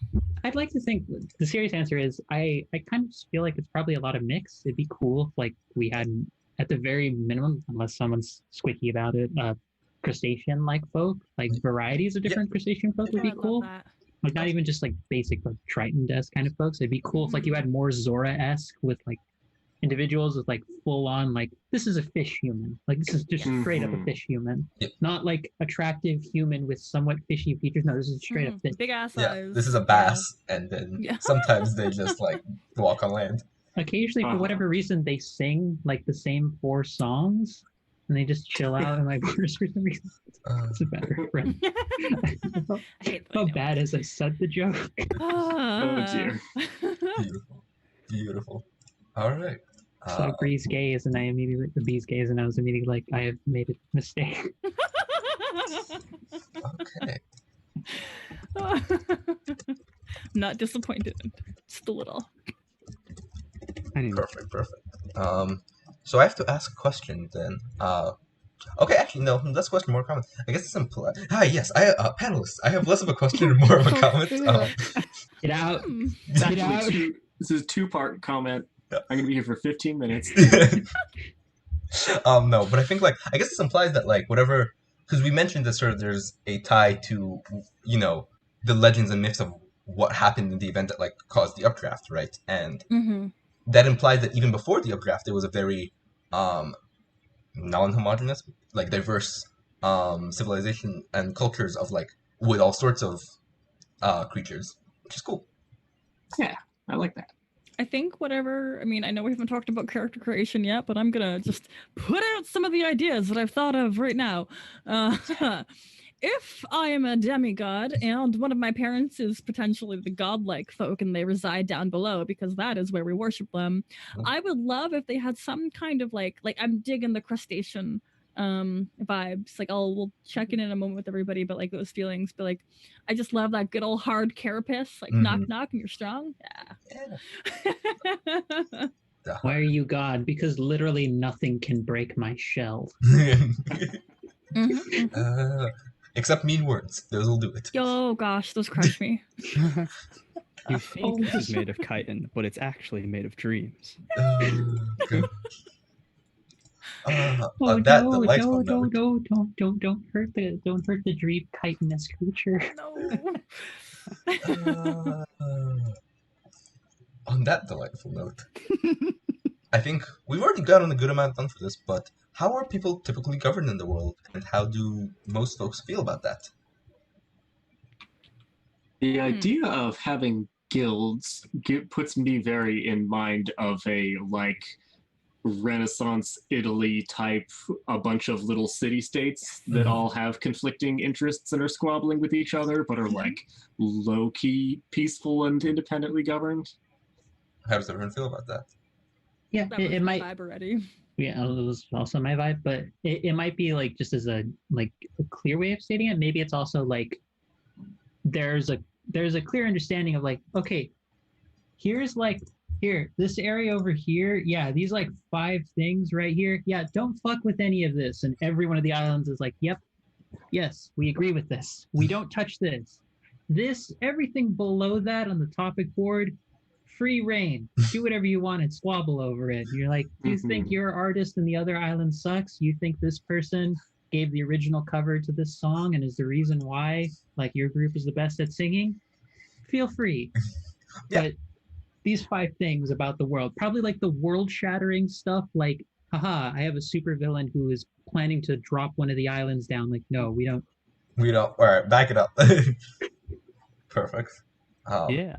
I'd like to think the serious answer is I kind of feel like it's probably a lot of mix. It'd be cool if like we had, at the very minimum, unless someone's squeaky about it, crustacean like folk, like varieties of different crustacean folk would be cool. Like not even just like basic like Triton-esque kind of folks. It'd be cool if like you had more Zora-esque with like individuals with like full on like this is a fish human, like this is just straight up a fish human, not like attractive human with somewhat fishy features. No, this is straight up fish. Big ass Yeah, eyes. this is a bass, and then sometimes they just like walk on land. Occasionally, for whatever reason, they sing like the same 4 songs, and they just chill out and like for some reason. It's a better friend. I felt bad as I said the joke. Oh dear. Beautiful, beautiful. All right. So Bree's gaze, and I immediately the bee's gaze, and I was immediately like, I have made a mistake. Okay. Not disappointed, just a little. Perfect. So I have to ask a question then. Okay, actually no, less question, more comment. I guess it's implied. Hi, yes, panelists. I have less of a question and more of a comment. Get out. It's actually this is a 2-part comment. Yeah. I'm gonna be here for 15 minutes. No, but I think like I guess this implies that like whatever, because we mentioned that sort of there's a tie to the legends and myths of what happened in the event that like caused the updraft, right? And that implies that even before the updraft, there was a very non-homogeneous, like diverse civilization and cultures of like with all sorts of creatures, which is cool. Yeah, I like that. I think whatever, I mean, I know we haven't talked about character creation yet, but I'm going to just put out some of the ideas that I've thought of right now. If I am a demigod and one of my parents is potentially the godlike folk and they reside down below because that is where we worship them, I would love if they had some kind of like I'm digging the crustacean vibes. Like we'll check in a moment with everybody, but like those feelings, but like I just love that good old hard carapace, like knock knock and you're strong. Yeah. Why are you God? Because literally nothing can break my shell. Except mean words. Those will do it. Oh gosh, those crush me. You think this is made of chitin, but it's actually made of dreams. On that delightful note. Don't hurt the dream chitinous creature. No. On that delightful note, I think we've already gotten a good amount done for this, but how are people typically governed in the world, and how do most folks feel about that? The idea of having guilds puts me very in mind of a like Renaissance Italy type, a bunch of little city-states that all have conflicting interests and are squabbling with each other, but are like low-key peaceful and independently governed. How does everyone feel about that? Yeah, That it was my might. vibe already. Yeah, it was also my vibe, but it might be like just as a clear way of stating it. Maybe it's also like there's a clear understanding of like, okay, here's like this area over here, yeah, these like 5 things right here, yeah, don't fuck with any of this, and every one of the islands is like, yep, yes, we agree with this, we don't touch this everything below that on the topic board, free reign, do whatever you want and squabble over it. You're like, you think your artist in the other island sucks? You think this person gave the original cover to this song and is the reason why like your group is the best at singing? Feel free. Yeah. But these 5 things about the world, probably like the world-shattering stuff, like, haha, I have a supervillain who is planning to drop one of the islands down. Like, no, we don't. All right, back it up. Perfect. Yeah.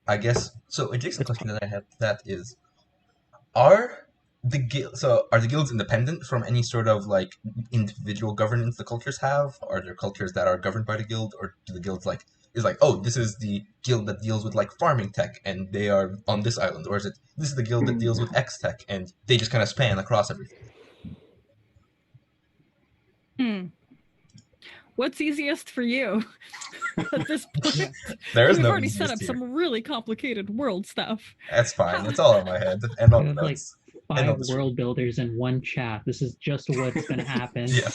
I guess so. Adjacent question that I have to that is, are the guilds independent from any sort of like individual governance the cultures have? Are there cultures that are governed by the guild, or do the guilds like is like, oh, this is the guild that deals with like farming tech and they are on this island, or is it this is the guild that deals with X tech and they just kind of span across everything? What's easiest for you at this point? There is We've no already set up here. some really complicated world stuff. That's fine. It's all in my head and on the Like notes. 5 world builders in one chat. This is just what's going to happen. Yeah.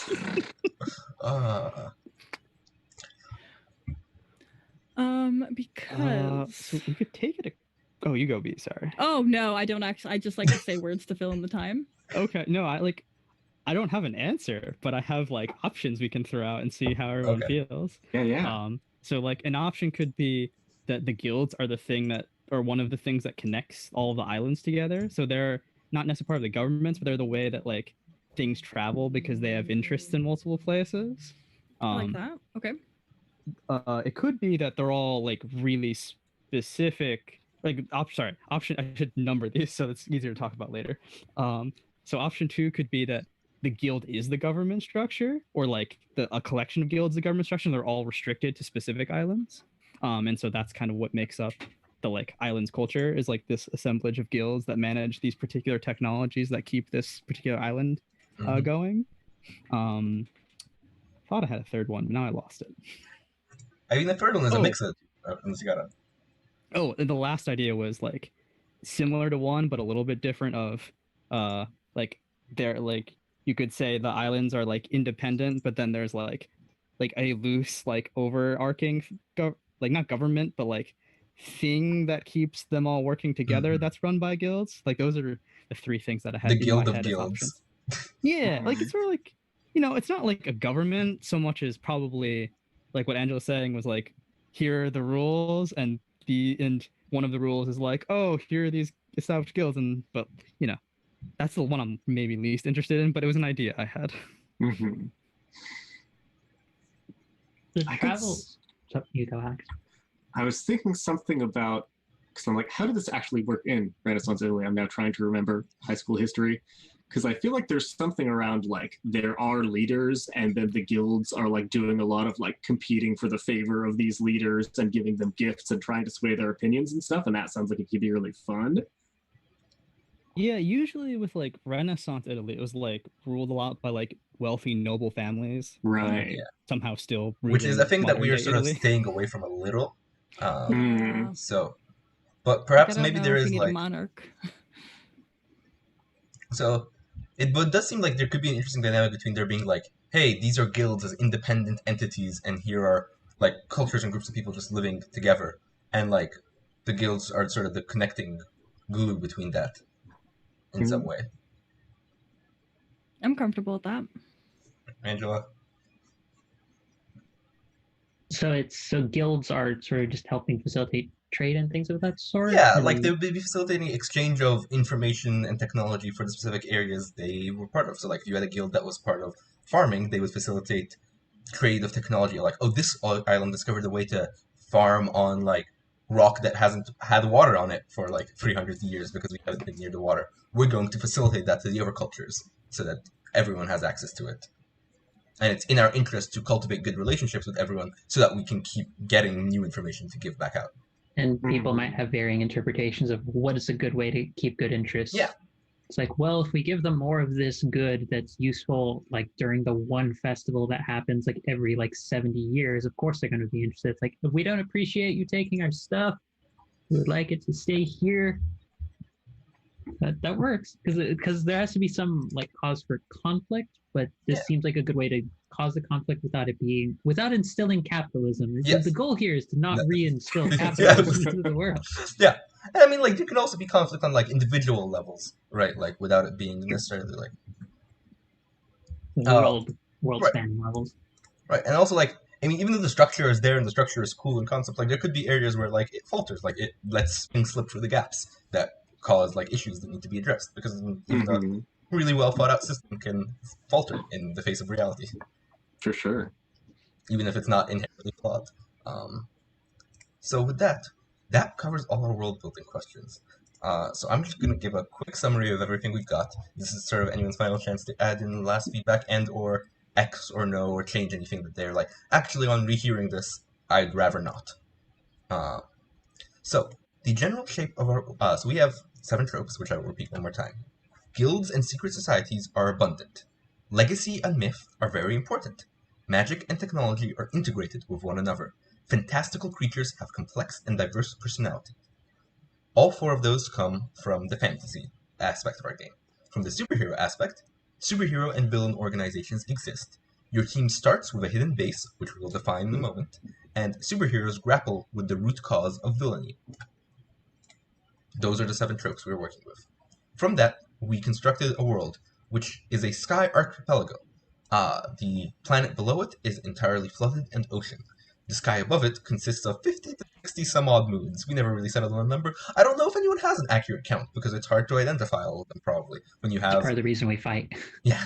Because so we could take it. Oh, you go, B. Sorry. Oh no, I don't actually. I just like to say words to fill in the time. Okay. No, I don't have an answer, but I have like options we can throw out and see how everyone feels. Yeah. So like an option could be that the guilds are the thing that, or one of the things that connects all the islands together. So they're not necessarily part of the governments, but they're the way that like things travel because they have interests in multiple places. I like that. Okay. It could be that they're all like really specific. Like, option. I should number these so it's easier to talk about later. So option 2 could be that the guild is the government structure, or like a collection of guilds, the government structure. And they're all restricted to specific islands. And so that's kind of what makes up the like islands culture, is like this assemblage of guilds that manage these particular technologies that keep this particular island going. Thought I had a third one, but now I lost it. I mean, the third one is a mix of unless you got it. Oh, and the last idea was like similar to one, but a little bit different. Of like they're like, you could say the islands are like independent, but then there's like a loose like overarching like not government, but like thing that keeps them all working together. That's run by guilds. Like those are the 3 things that I had The in Guild my of head as Guilds. options. Yeah, like it's sort of like, it's not like a government so much as probably like what Angela's saying was like, here are the rules, and one of the rules is like, oh, here are these established guilds, but that's the one I'm maybe least interested in, but it was an idea I had. Mm-hmm. The travel. You go, Alex. I was thinking something about, because I'm like, how did this actually work in Renaissance Italy? I'm now trying to remember high school history, because I feel like there's something around like there are leaders, and then the guilds are like doing a lot of like competing for the favor of these leaders and giving them gifts and trying to sway their opinions and stuff. And that sounds like it could be really fun. Yeah, usually with like Renaissance Italy, it was like ruled a lot by like wealthy noble families, Right? Yeah. Somehow still, Which is a thing that we are sort Italy. of staying away from a little. Yeah. So, but perhaps Like, I don't maybe know there if we is need like a monarch. so. It does seem like there could be an interesting dynamic between there being like, hey, these are guilds as independent entities, and here are like cultures and groups of people just living together, and like the guilds are sort of the connecting glue between that in some way. I'm comfortable with that. Angela? So guilds are sort of just helping facilitate trade and things of that sort? Yeah, like they would be facilitating exchange of information and technology for the specific areas they were part of. So like if you had a guild that was part of farming, they would facilitate trade of technology. Like, oh, this island discovered a way to farm on like rock that hasn't had water on it for like 300 years because we haven't been near the water. We're going to facilitate that to the other cultures so that everyone has access to it. And it's in our interest to cultivate good relationships with everyone so that we can keep getting new information to give back out. And people might have varying interpretations of what is a good way to keep good interests. Yeah. It's like, well, if we give them more of this good that's useful, like during the one festival that happens like every like 70 years, of course they're going to be interested. It's like, if we don't appreciate you taking our stuff, we would like it to stay here. That works because there has to be some like cause for conflict, but this seems like a good way to cause the conflict without instilling capitalism. Yes. The goal here is to not reinstill capitalism into the world. Yeah. And I mean, like, there can also be conflict on, like, individual levels, right? Like, without it being necessarily, like... World-spanning levels. Right, and also, like, I mean, even though the structure is there and the structure is cool in concept, like, there could be areas where, like, it falters. Like, it lets things slip through the gaps that cause, like, issues that need to be addressed. Because even a really well-thought-out system can falter in the face of reality. For sure. Even if it's not inherently flawed. So with that covers all our world-building questions. So I'm just going to give a quick summary of everything we've got. This is sort of anyone's final chance to add in the last feedback and or X or no or change anything that they're like, actually on rehearing this, I'd rather not. So the general shape of our... so we have 7 tropes, which I will repeat one more time. Guilds and secret societies are abundant. Legacy and myth are very important. Magic and technology are integrated with one another. Fantastical creatures have complex and diverse personality. All 4 of those come from the fantasy aspect of our game. From the superhero aspect, superhero and villain organizations exist. Your team starts with a hidden base, which we will define in a moment, and superheroes grapple with the root cause of villainy. Those are the 7 tropes we were working with. From that, we constructed a world, which is a sky archipelago. The planet below it is entirely flooded and ocean. The sky above it consists of 50 to 60 some odd moons. We never really settled on a number. I don't know if anyone has an accurate count because it's hard to identify all of them. Probably when you It's have part of the reason we fight. yeah.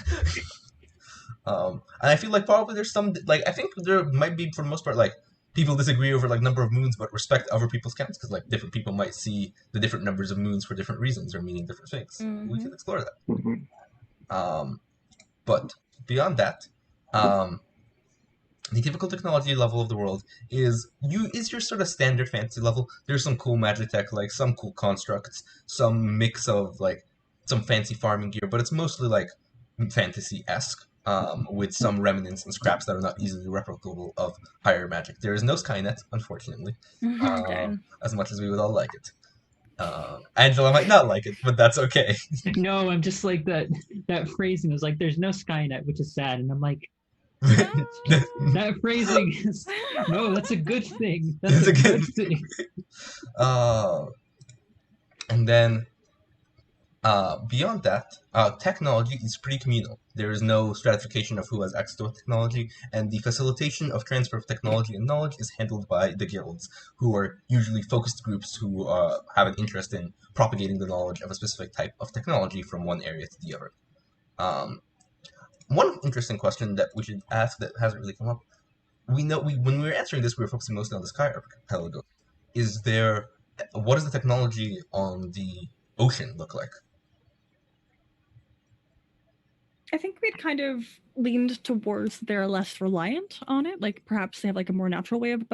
And I feel like probably there's some like I think there might be for the most part like people disagree over like number of moons, but respect other people's counts because like different people might see the different numbers of moons for different reasons or meaning different things. We can explore that. But beyond that, the typical technology level of the world is your sort of standard fantasy level. There's some cool magic tech, like some cool constructs, some mix of like some fancy farming gear, but it's mostly like fantasy-esque, with some remnants and scraps that are not easily replicable of higher magic. There is no Skynet, unfortunately, as much as we would all like it. Angela might not like it, but that's okay. No, I'm just like that phrasing was like, there's no Skynet, which is sad. And I'm like, that phrasing is, no, that's a good thing. That's a good thing. And then, beyond that, technology is pretty communal. There is no stratification of who has access to technology, and the facilitation of transfer of technology and knowledge is handled by the guilds, who are usually focused groups who have an interest in propagating the knowledge of a specific type of technology from one area to the other. One interesting question that we should ask that hasn't really come up. When we were answering this, we were focusing mostly on the Sky Archipelago. What does the technology on the ocean look like? I think we'd kind of leaned towards they're less reliant on it. Like perhaps they have like a more natural way of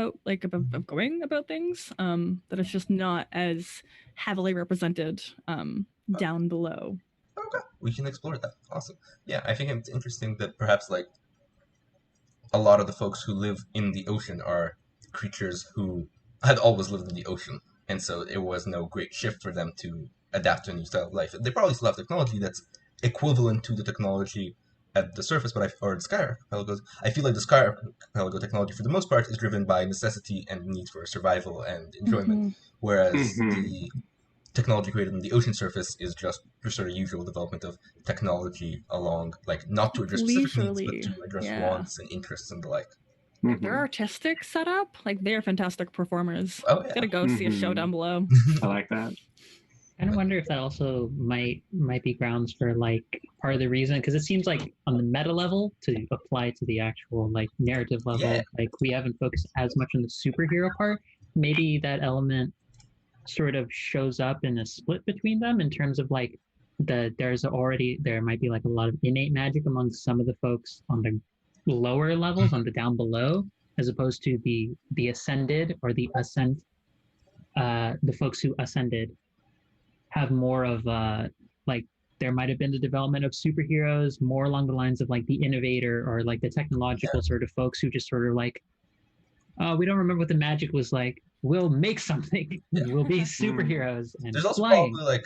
going about things. That it's just not as heavily represented down below. Okay, we can explore that. Awesome. Yeah, I think it's interesting that perhaps like a lot of the folks who live in the ocean are creatures who had always lived in the ocean, and so it was no great shift for them to adapt to a new style of life. They probably still have technology that's equivalent to the technology at the surface, or the Sky Archipelago. I feel like the Sky Archipelago technology, for the most part, is driven by necessity and need for survival and enjoyment, whereas the technology created on the ocean surface is just your sort of usual development of technology along, like, not to address specific needs, but to address wants and interests and the like. Their artistic setup, like they're fantastic performers. Oh, yeah. Gotta go see a show down below. I like that. I kind of wonder if that also might be grounds for like part of the reason, because it seems like on the meta level to apply to the actual like narrative level, like we haven't focused as much on the superhero part. Maybe that element sort of shows up in a split between them in terms of like there might be like a lot of innate magic among some of the folks on the lower levels, on the down below, as opposed to the ascended or the ascent, the folks who ascended have more of like there might have been the development of superheroes more along the lines of like the innovator or like the technological sort of folks who just sort of like, we don't remember what the magic was like, we'll make something. We'll be superheroes. And there's also flying. probably like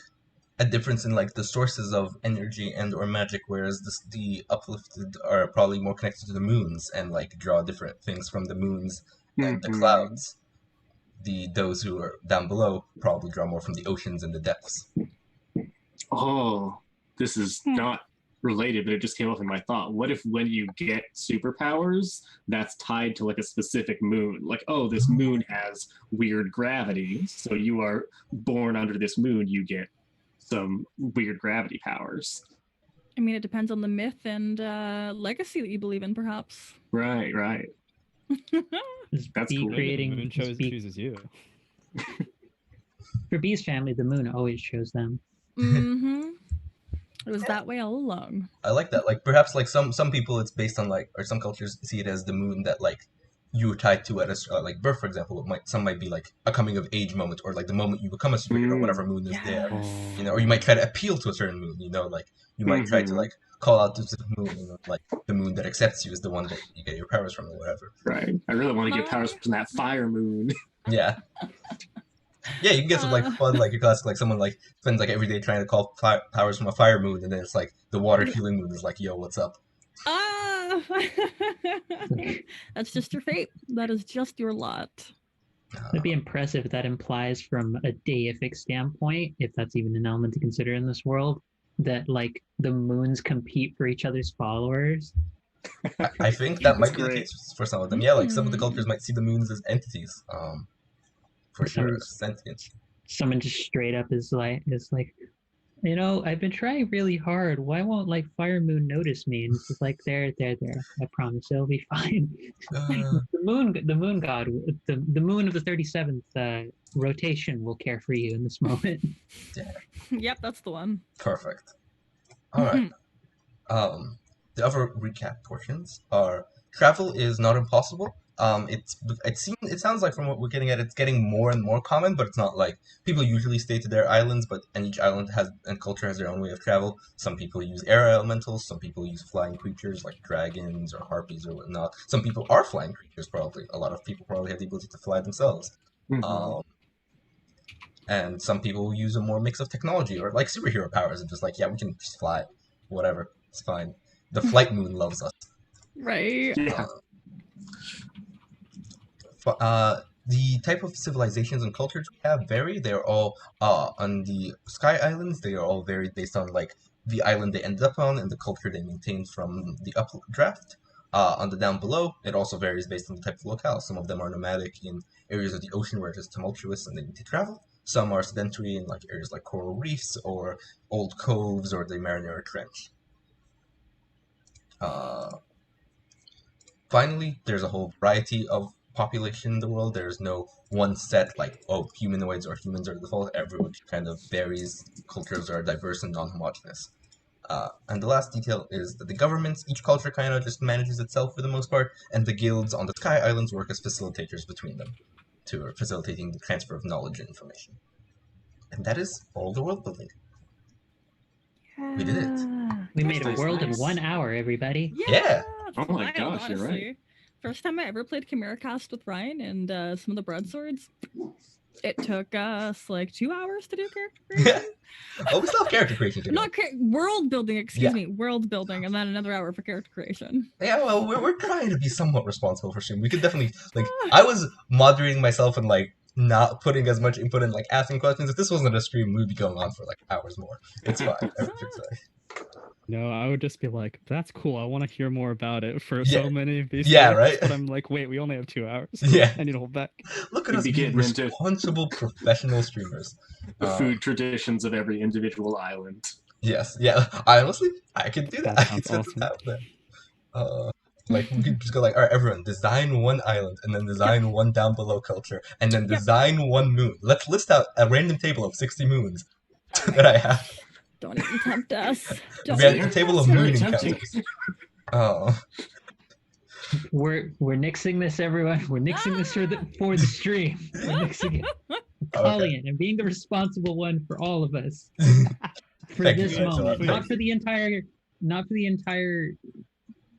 a difference in like the sources of energy and or magic, whereas the uplifted are probably more connected to the moons and like draw different things from the moons and the clouds. Those who are down below probably draw more from the oceans and the depths. Oh, this is not related, but it just came up in my thought. What if when you get superpowers, that's tied to like a specific moon? Like, oh, this moon has weird gravity, so you are born under this moon, you get some weird gravity powers. I mean, it depends on the myth and legacy that you believe in, perhaps. Right. That's cool. The moon chooses you. For Bee's family, the moon always chose them. It was that way all along. I like that. Like perhaps like some people it's based on like, or some cultures see it as the moon that like you were tied to at a like birth, for example. Some might be like a coming of age moment, or like the moment you become a superhero, whatever moon is there. You know, or you might try to appeal to a certain moon. You know, like you might try to like call out to the moon. You know, like the moon that accepts you is the one that you get your powers from, or whatever. Right. I really want to get powers from that fire moon. Yeah. Yeah, you can get some like fun, like your classic, like someone like spends like every day trying to call powers from a fire moon, and then it's like the water healing moon is like, yo, what's up? That's just your fate. That is just your lot. It'd be impressive if that implies from a deific standpoint, if that's even an element to consider in this world, that like the moons compete for each other's followers. I think that That's might be the great. case for some of them. Yeah, like some of the Hmm. cultures might see the moons as entities. For sure, Some- sentient. Someone just straight up is like, I've been trying really hard. Why won't like Fire Moon notice me? And it's just like, there. I promise it'll be fine. Uh, The moon god, the moon of the 37th rotation will care for you in this moment. Yep, that's the one. Perfect. All right. The other recap portions are travel is not impossible. It sounds like from what we're getting at, it's getting more and more common, but it's not like people usually stay to their islands, and each island has and culture has their own way of travel. Some people use air elementals, some people use flying creatures like dragons or harpies or whatnot. Some people are flying creatures, probably. A lot of people probably have the ability to fly themselves. Um, and some people use a more mix of technology or like superhero powers and just like, yeah, we can just fly, whatever, it's fine. The flight moon loves us. Right. Yeah. The type of civilizations and cultures we have vary. They're all on the Sky Islands. They are all varied based on like the island they ended up on and the culture they maintained from the updraft. On the down below, it also varies based on the type of locale. Some of them are nomadic in areas of the ocean where it is tumultuous and they need to travel. Some are sedentary in like areas like coral reefs or old coves or the Marinara Trench. Uh, Finally, there's a whole variety of population in the world. There's no one set like, oh, humanoids or humans are the default. Everyone kind of varies. Cultures are diverse and non-homogeneous. And the last detail is that the governments, each culture kind of just manages itself for the most part, and the guilds on the Sky Islands work as facilitators between them, to facilitating the transfer of knowledge and information. And that is all the world building. We did it. We made a Nice, world in nice. 1 hour, everybody. Yeah. Oh my Wild, gosh, you're right. honestly. First time I ever played Chimera Cast with Ryan and some of the broadswords. It took us like 2 hours to do character creation. Oh, we still have character creation to go. Not world building, excuse Yeah. me, world building, and then another hour for character creation. Yeah, well, we're trying to be somewhat responsible for stream. We could definitely like. I was moderating myself and like not putting as much input and like asking questions. If this wasn't a stream, we'd be going on for like hours more. It's fine. Everything's fine. No, I would just be like, that's cool. I want to hear more about it for Yeah. so many of these Yeah, things, right? But I'm like, wait, we only have 2 hours. Yeah. I need to hold back. Look at We'd us be being getting into responsible professional streamers. the food traditions of every individual island. Yes, yeah. I could do that. That I could sounds set this awesome. out there. Like we could just go like, all right, everyone, design one island, and then design one down below culture, and then design one moon. Let's list out a random table of 60 moons that I have. Don't even tempt us. Don't Random even table of tempt Very moon us. tempting. encounters. We're nixing this, everyone. We're nixing this for the stream. We're nixing it. Calling it and being the responsible one for all of us for Thank you, this Angela. moment. Thank Not for the entire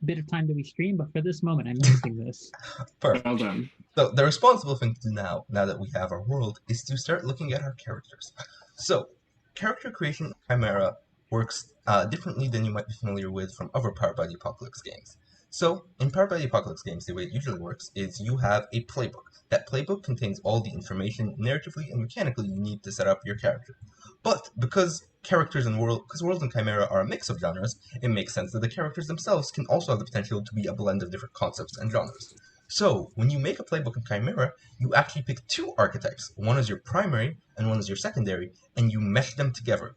bit of time that we stream, but for this moment, I'm nixing this. Perfect. Well done. So the responsible thing to do now that we have our world, is to start looking at our characters. So, character creation in Chimera works differently than you might be familiar with from other Powered by the Apocalypse games. So, in Powered by the Apocalypse games, the way it usually works is you have a playbook. That playbook contains all the information narratively and mechanically you need to set up your character. But because worlds in Chimera are a mix of genres, it makes sense that the characters themselves can also have the potential to be a blend of different concepts and genres. So, when you make a playbook in Chimera, you actually pick two archetypes. One is your primary, and one is your secondary, and you mesh them together.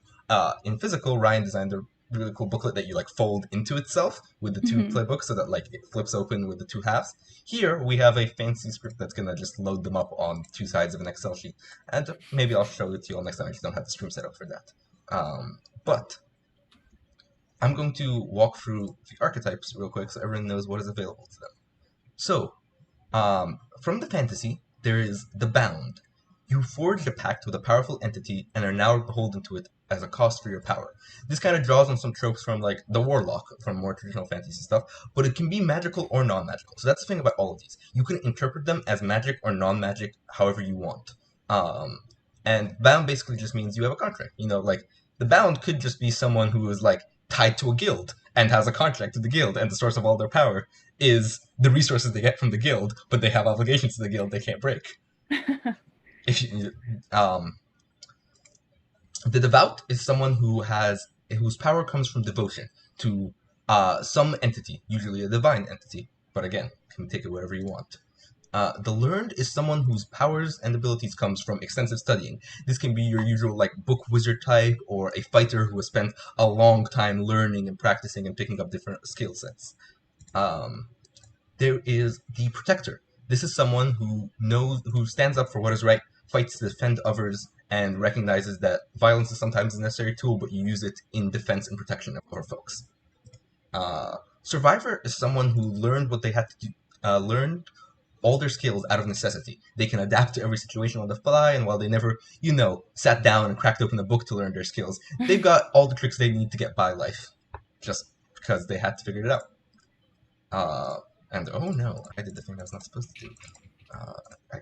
In physical, Ryan designed a really cool booklet that you like fold into itself with the two playbooks so that like it flips open with the two halves. Here, we have a fancy script that's gonna just load them up on two sides of an Excel sheet. And maybe I'll show it to you all next time. I just don't have the stream set up for that. But I'm going to walk through the archetypes real quick so everyone knows what is available to them. So, from the fantasy, there is the Bound. You forged a pact with a powerful entity and are now beholden to it as a cost for your power. This kind of draws on some tropes from like the Warlock from more traditional fantasy stuff, but it can be magical or non-magical. So that's the thing about all of these. You can interpret them as magic or non-magic however you want. And Bound basically just means you have a contract. You know, like the Bound could just be someone who is like tied to a guild and has a contract to the guild, and the source of all their power is the resources they get from the guild, but they have obligations to the guild they can't break. The Devout is someone whose power comes from devotion to some entity, usually a divine entity, but again, can take it wherever you want. The learned is someone whose powers and abilities comes from extensive studying. This can be your usual like book wizard type, or a fighter who has spent a long time learning and practicing and picking up different skill sets. There is the protector. This is someone who stands up for what is right, fights to defend others, and recognizes that violence is sometimes a necessary tool, but you use it in defense and protection of other folks. Survivor is someone who learned what they had to do, learned all their skills out of necessity. They can adapt to every situation on the fly, and while they never, sat down and cracked open a book to learn their skills, they've got all the tricks they need to get by life, just because they had to figure it out. And oh no, I did the thing I was not supposed to do.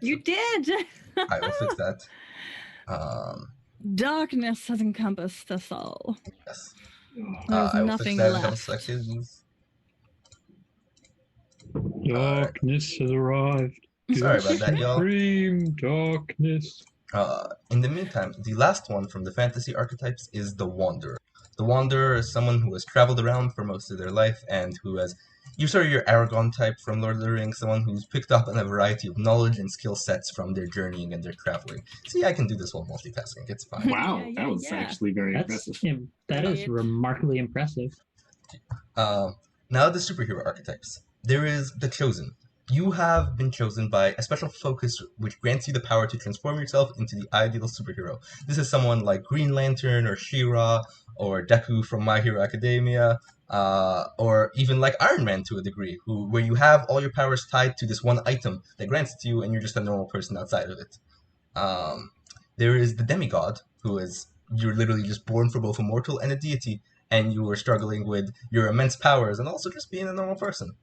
You did. I will fix that. Darkness has encompassed us all. Yes. There's I will fix nothing that in a couple left. seconds. Darkness has arrived. Sorry about that, y'all. Supreme darkness. In the meantime, the last one from the fantasy archetypes is the Wanderer. The Wanderer is someone who has traveled around for most of their life and who has you're sort of your Aragon type from Lord of the Rings, someone who's picked up on a variety of knowledge and skill sets from their journeying and their traveling. See, I can do this while multitasking. It's fine. Wow, Yeah, that was yeah. actually very That's impressive. that is remarkably impressive. Now the superhero archetypes. There is the Chosen. You have been chosen by a special focus which grants you the power to transform yourself into the ideal superhero. This is someone like Green Lantern or She-Ra or Deku from My Hero Academia, or even like Iron Man to a degree, where you have all your powers tied to this one item that grants it to you and you're just a normal person outside of it. There is the Demigod, you're literally just born for both a mortal and a deity, and you are struggling with your immense powers and also just being a normal person.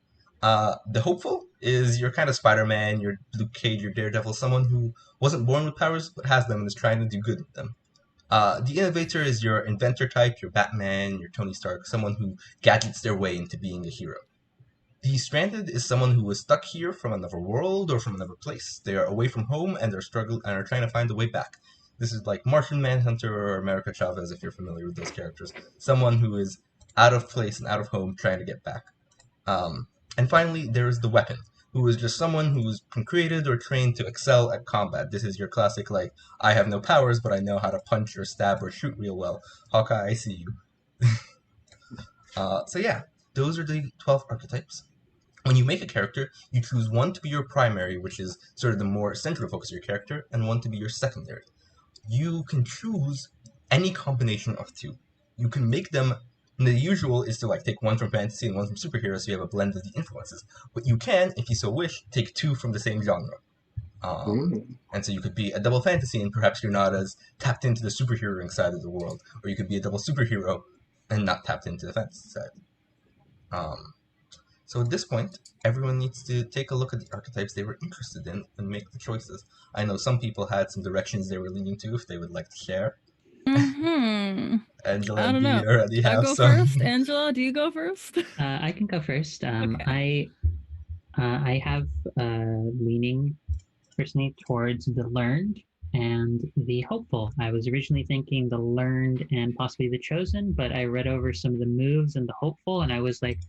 The Hopeful is your kind of Spider-Man, your Luke Cage, your Daredevil, someone who wasn't born with powers but has them and is trying to do good with them. The Innovator is your inventor type, your Batman, your Tony Stark, someone who gadgets their way into being a hero. The Stranded is someone who was stuck here from another world or from another place. They are away from home and are trying to find a way back. This is like Martian Manhunter or America Chavez, if you're familiar with those characters. Someone who is out of place and out of home trying to get back. And finally, there is the Weapon, who is just someone who's been created or trained to excel at combat. This is your classic, like, I have no powers, but I know how to punch or stab or shoot real well. Hawkeye, I see you. So yeah, those are the 12 archetypes. When you make a character, you choose one to be your primary, which is sort of the more central focus of your character, and one to be your secondary. You can choose any combination of two. You can make them. And the usual is to like take one from fantasy and one from superhero, so you have a blend of the influences. But you can, if you so wish, take two from the same genre. And so you could be a double fantasy, and perhaps you're not as tapped into the superheroing side of the world, or you could be a double superhero and not tapped into the fantasy side. So at this point, everyone needs to take a look at the archetypes they were interested in and make the choices. I know some people had some directions they were leaning to if they would like to share. Mm-hmm. Angela I don't and know. Dee already I'll have go some. first. Angela, do you go first? I can go first. Okay. I have leaning personally towards the learned and the hopeful. I was originally thinking the learned and possibly the chosen, but I read over some of the moves and the hopeful, and I was like,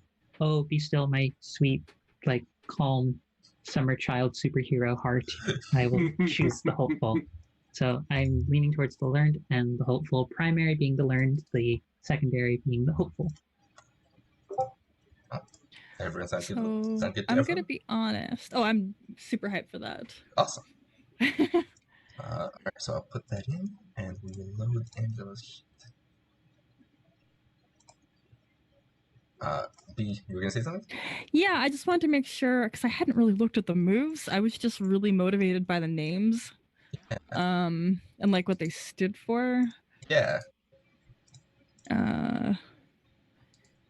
"Oh, be still, my sweet, like calm summer child superhero heart. I will choose the hopeful." So I'm leaning towards the learned and the hopeful. Primary being the learned, the secondary being the hopeful. Everyone sound good? So Sound good to I'm everyone? gonna be honest. Oh, I'm super hyped for that. Awesome. Alright, so I'll put that in, and we will load Angela's sheet. B, you were gonna say something? Yeah, I just wanted to make sure because I hadn't really looked at the moves. I was just really motivated by the names, and like what they stood for. Yeah.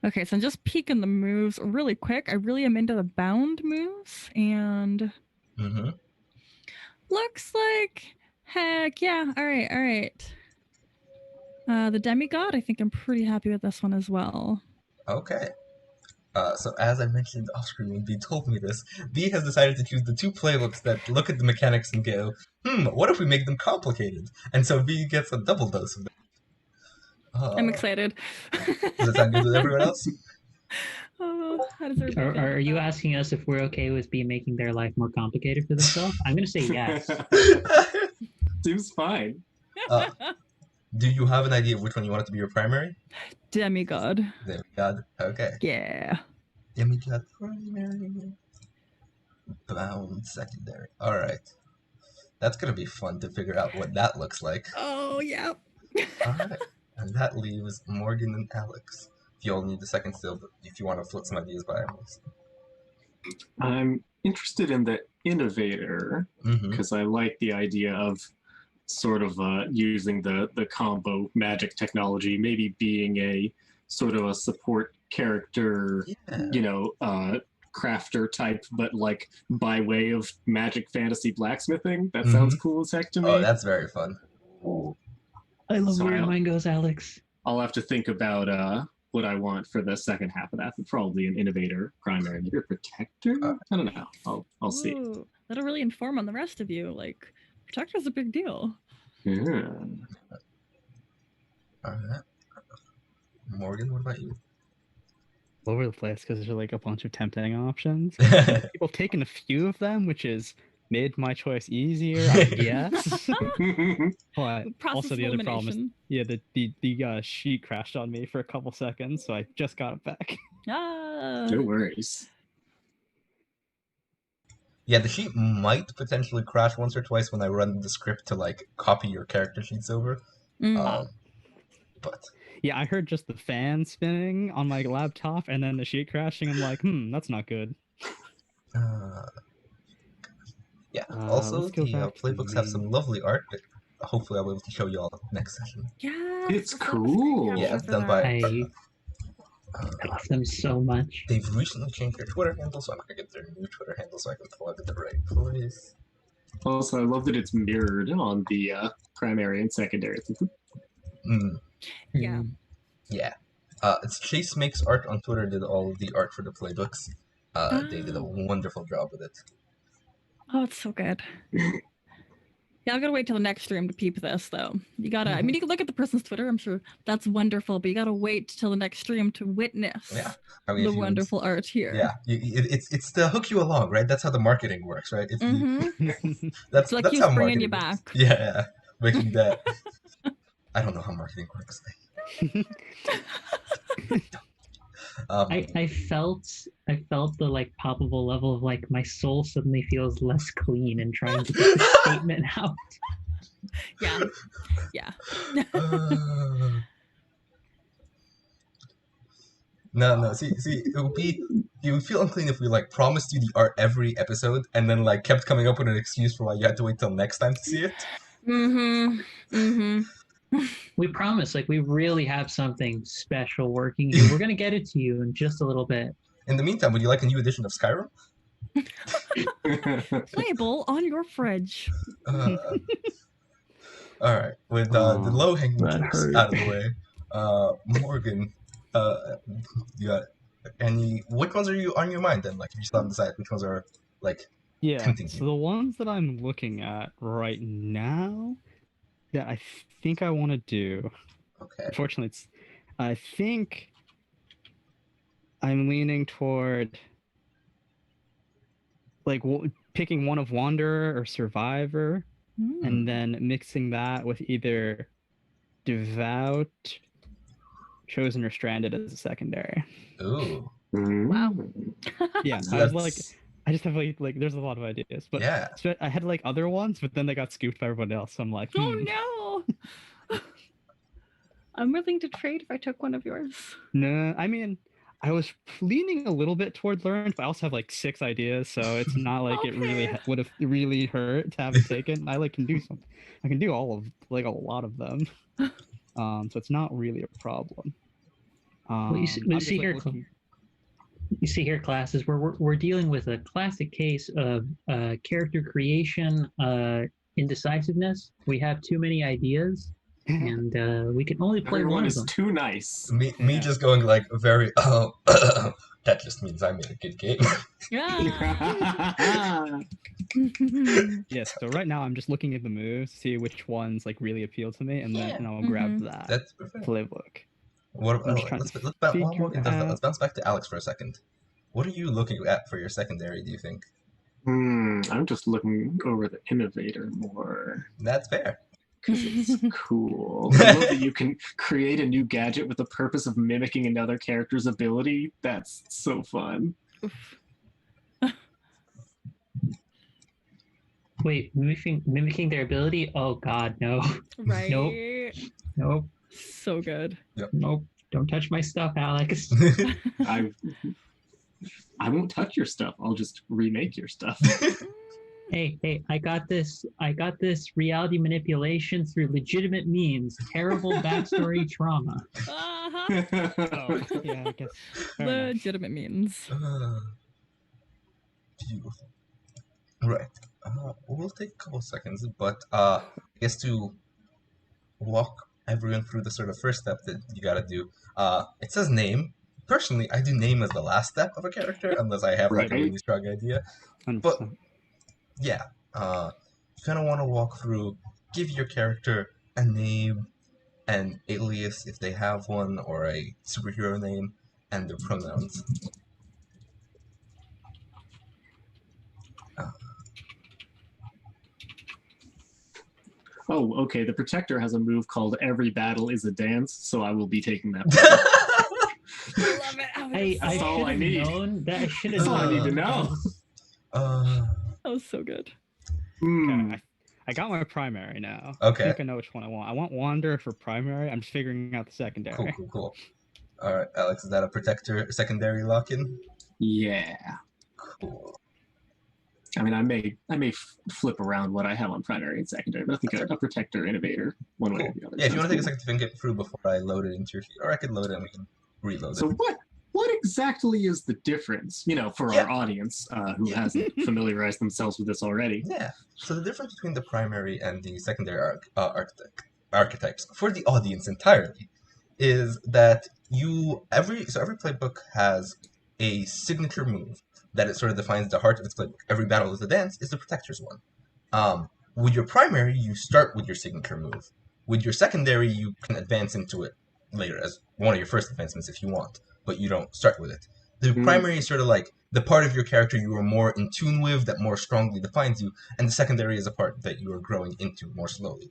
Okay, so I'm just peeking the moves really quick. I really am into the bound moves, and Mm-hmm. looks like heck yeah. All right. The demigod. I think I'm pretty happy with this one as well. Okay. So as I mentioned off screen when B told me this, B has decided to choose the two playbooks that look at the mechanics and go, what if we make them complicated? And so B gets a double dose of that. I'm excited. Does it sound good with everyone else? Oh, how does everybody feel Are about you that? asking us if we're okay with making their life more complicated for themselves? I'm gonna say yes. Seems fine. Uh, do you have an idea of which one you want it to be your primary? Demigod. Demigod. Okay. Yeah. Demigod primary. Bound secondary. All right. That's gonna be fun to figure out what that looks like. Oh, yeah. All right. And that leaves Morgan and Alex. If you all need a second still, if you want to float some ideas by Alex. I'm interested in the innovator Mm-hmm. because I like the idea of sort of using the combo magic technology, maybe being a sort of a support character, Yeah. crafter type, but like by way of magic fantasy blacksmithing. That Mhm. sounds cool as heck to me. Oh, that's very fun. I love So where your I'll- mind goes, Alex. I'll have to think about what I want for the second half of that, but probably an innovator primary. Maybe a protector? I don't know. I'll see. Ooh, that'll really inform on the rest of you. Like, protector's a big deal. Yeah. All right. Morgan, what about you? All over the place because there's like a bunch of tempting options. People taken a few of them, which has made my choice easier, I guess. But Process also of the other problem is, elimination. yeah, the sheet crashed on me for a couple seconds, so I just got it back. Ah. No worries. Yeah, the sheet might potentially crash once or twice when I run the script to like copy your character sheets over. Mm. But Yeah, I heard just the fan spinning on my laptop and then the sheet crashing. I'm like, that's not good. yeah. Also, Let's go the back to the playbooks have some main. lovely art that hopefully I'll be able to show you all next session. Yeah. It's let's set up a screen cool. capture Yeah, it's for done by. that. I love them so much. They've recently changed their Twitter handle, so I'm gonna get their new Twitter handle so I can plug it the right place. Also, I love that it's mirrored on the primary and secondary. Mm, Yeah. yeah. It's Chase Makes Art on Twitter did all of the art for the playbooks. They did a wonderful job with it. Oh, it's so good. Yeah, I'm gonna wait till the next stream to peep this, though. You gotta. I mean, you can look at the person's Twitter. I'm sure that's wonderful, but you gotta wait till the next stream to witness Yeah, I mean, the if you- wonderful art here. Yeah, it's to hook you along, right? That's how the marketing works, right? It's Mm-hmm. that's It's like that's he's how bringing marketing you works. back. Yeah, making that. I don't know how marketing works. I felt the like palpable level of like my soul suddenly feels less clean and trying to get the statement out. Yeah. Yeah. No. See, you would feel unclean if we like promised you the art every episode and then like kept coming up with an excuse for why you had to wait till next time to see it. Mm-hmm. Mm-hmm. We promise, like we really have something special working here. We're gonna get it to you in just a little bit. In the meantime, would you like a new edition of Skyrim? Label on your fridge. All right, with the low-hanging that fruits hurt. out of the way, Morgan, you got any? Which ones are you on your mind then? Like, if you still haven't decided which ones are like Yeah, tempting so you. the ones that I'm looking at right now that I think I want to do, Okay. unfortunately, I think I'm leaning toward like picking one of Wanderer or Survivor, and then mixing that with either Devout, Chosen, or Stranded as a secondary. Ooh. Wow. Yeah, So I was like, that's- I just have like there's a lot of ideas, but Yeah. so I had like other ones, but then they got scooped by everyone else. So I'm like, Oh no. I'm willing to trade if I took one of yours. No, I mean, I was leaning a little bit toward Learned, but I also have like 6 ideas, so it's not like it really Okay. would have really hurt to have it taken. I like can do something. I can do all of like a lot of them. So it's not really a problem. Well, you I'm just, see like, here, looking- you see here, classes, we're dealing with a classic case of character creation indecisiveness. We have too many ideas, and we can only play Everyone one is of them. too nice. Me Yeah. just going like very. That just means I made a good game. Yeah. Yes, so right now I'm just looking at the moves, see which ones like really appeal to me, and then I'll grab that That's perfect. playbook. What? I'm just trying Let's to while Morgan does that, figure let's bounce back to Alex for a second. What are you looking at for your secondary? Do you think? I'm just looking over the innovator more. That's fair. Because it's cool. I love that you can create a new gadget with the purpose of mimicking another character's ability. That's so fun. Wait, mimicking their ability? Oh God, no. Right. Nope. So good. Nope. Don't touch my stuff, Alex. I won't touch your stuff. I'll just remake your stuff. Hey, I got this reality manipulation through legitimate means. Terrible backstory trauma. Uh-huh. Oh, yeah, I guess. Fair enough. Legitimate means. Beautiful. Right. We'll take a couple seconds, but I guess to walk everyone through the sort of first step that you gotta do. It says name. Personally, I do name as the last step of a character, unless I have like a really strong idea. 100%. But yeah, you kind of want to walk through, give your character a name, an alias if they have one, or a superhero name, and their pronouns. Oh, okay. The Protector has a move called Every Battle is a Dance, so I will be taking that. Love it. That's all I need. Known that. I should have That's all I need to known. know. That was so good. Okay, I got my primary now. Okay. I think I know which one I want. I want Wander for primary. I'm just figuring out the secondary. Cool. All right, Alex, is that a Protector secondary lock-in? Yeah. Cool. I mean, I may flip around what I have on primary and secondary, but I think a Protector Innovator, one way or the other. Yeah, if you want to take a second to think it through before I load it into your sheet, or I could load it and we can reload So it. what exactly is the difference, for our audience who hasn't familiarized themselves with this already? Yeah, so the difference between the primary and the secondary archetypes, for the audience entirely, is that every playbook has a signature move that it sort of defines the heart of its playbook. Every battle is a dance is the Protector's one. With your primary, you start with your signature move. With your secondary, you can advance into it later as one of your first advancements if you want, but you don't start with it. The primary is sort of like the part of your character you are more in tune with, that more strongly defines you, and the secondary is a part that you are growing into more slowly.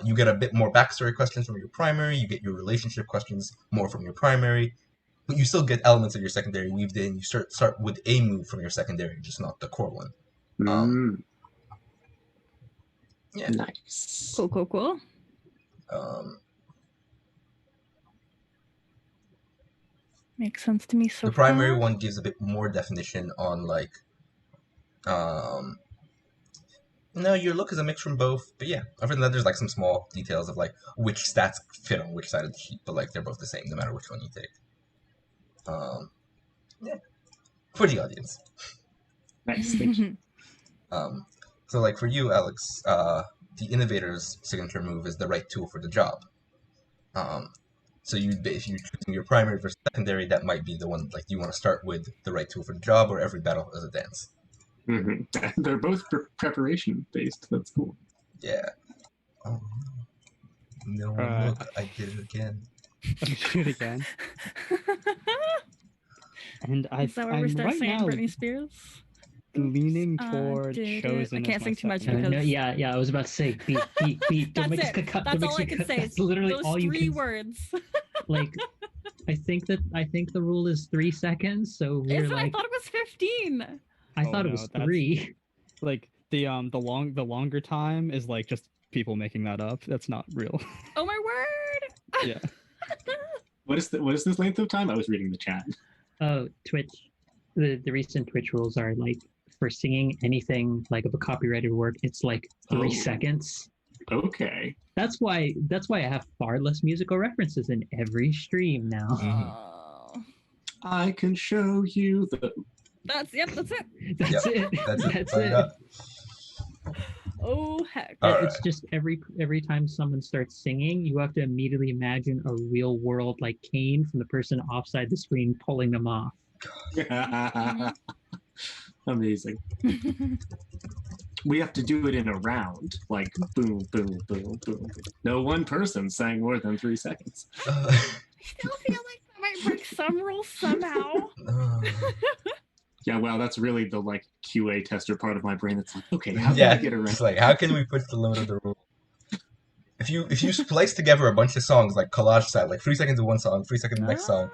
You get a bit more backstory questions from your primary, you get your relationship questions more from your primary, but you still get elements of your secondary weaved in. You start with a move from your secondary, just not the core one. Yeah. Nice. Cool. Makes sense to me so The primary far. one gives a bit more definition on no, your look is a mix from both, but yeah, other than that, there's some small details of which stats fit on which side of the sheet, but they're both the same no matter which one you take. Yeah, for the audience. Nice, thank you. So for you, Alex, the Innovator's signature move is the right tool for the job. So if you're choosing your primary versus secondary, that might be the one you want to start with the right tool for the job, or every battle is a dance. They're both preparation based. That's cool. Yeah. Oh no! Look, I did it again. You did it again. And Is that where we start saying Britney Spears? Leaning toward Chosen. I can't sing too much No, because yeah, I was about to say beat. That's it. That's all I can say. That's literally Those all you three can. words. I think the rule is 3 seconds. So we're I thought it was 15. I thought it was 3. The longer time is just people making that up. That's not real. Oh my word! Yeah. What is this length of time? I was reading the chat. Oh, Twitch. The recent Twitch rules are for singing anything of a copyrighted work, it's 3 seconds. Okay. That's why I have far less musical references in every stream now. Oh. I can show you the. That's it. That's it. That's it. Oh heck! It's just every time someone starts singing, you have to immediately imagine a real world cane from the person offside the screen pulling them off. Amazing. We have to do it in a round, boom, boom, boom, boom. No one person sang more than 3 seconds. still feel like that might break some rules somehow. Yeah, wow, that's really the like QA tester part of my brain that's like, okay, how can Yeah, I get around? it's like, how can we push the limit of the rule? If you splice together a bunch of songs like collage style, like 3 seconds of one song, 3 seconds of the next song,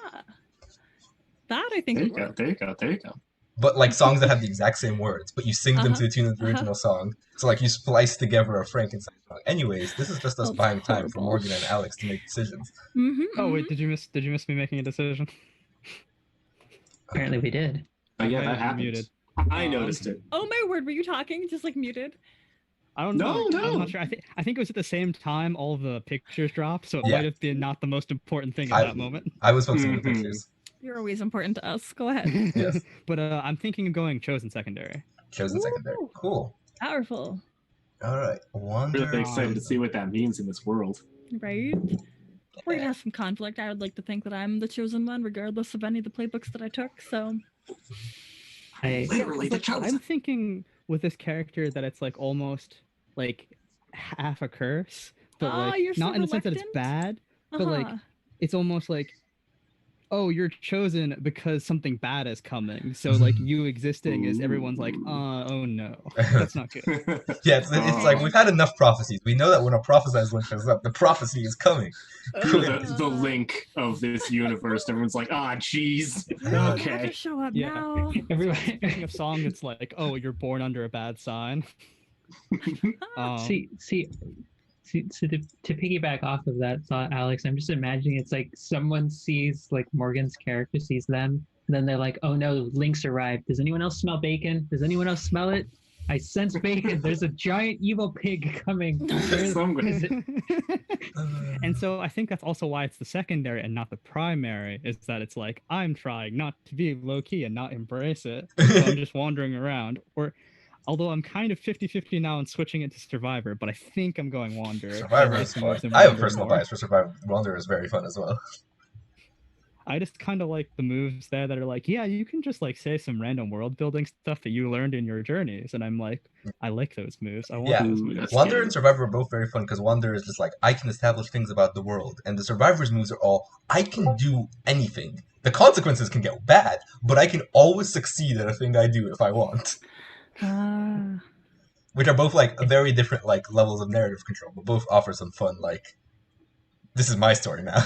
That I think There would you go, work. there you go, there you go. but like songs that have the exact same words, but you sing them to the tune of the original song. So like you splice together a Frankenstein song. Anyways, this is just us That's buying time for horrible. Morgan and Alex to make decisions. Oh wait, did you miss me making a decision? Apparently we did. Oh yeah, might that have happened. muted. I noticed it. Oh my word, were you talking? Just like muted? I don't know. No, I'm no. not sure. I think it was at the same time all the pictures dropped, so it Yeah. might have been not the most important thing at that moment. I was focusing on the Mhm. pictures. You're always important to us. Go ahead. Yes. But I'm thinking of going chosen secondary. Chosen secondary. Ooh. Cool. Powerful, Alright. Wonder. Really excited to see what that means in this world. right? We're gonna have some conflict. I would like to think that I'm the chosen one, regardless of any of the playbooks that I took. So Literally the chosen. I'm thinking with this character that it's like almost like half a curse, but like you're so not in the sense that it's reluctant? bad, but like it's almost like, oh, you're chosen because something bad is coming. So like you existing is everyone's like, oh no, that's not good. Yeah, it's like we've had enough prophecies. We know that when a prophesized one shows up, the prophecy is coming. the link of this universe. Everyone's like, jeez. Okay. Show up Yeah. now. Everyone, Thinking of song that's like, oh, you're born under a bad sign. see, to piggyback off of that thought, Alex, I'm just imagining it's like someone sees, like Morgan's character sees them, and then they're like, oh no, Link's arrived. Does anyone else smell bacon? Does anyone else smell it? I sense bacon. There's a giant evil pig coming. And so I think that's also why it's the secondary and not the primary, is that it's like, I'm trying not to be low-key and not embrace it. So I'm just wandering around. Or although I'm kind of 50-50 now and switching it to Survivor, but I think I'm going Wander. Survivor is fun. I have a personal bias for Survivor. Wander is very fun as well. I just kind of like the moves there that are like, yeah, you can just like say some random world building stuff that you learned in your journeys, and I'm like, I like those moves. I want those moves. Wander and Survivor are both very fun because Wander is just like, I can establish things about the world, and the Survivor's moves are all, I can do anything. The consequences can get bad, but I can always succeed at a thing I do if I want. Which are both like very different like levels of narrative control, but both offer some fun. Like, this is my story now.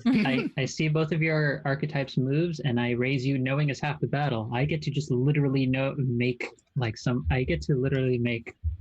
I see both of your archetypes moves, and I raise you knowing is half the battle. I get to just literally make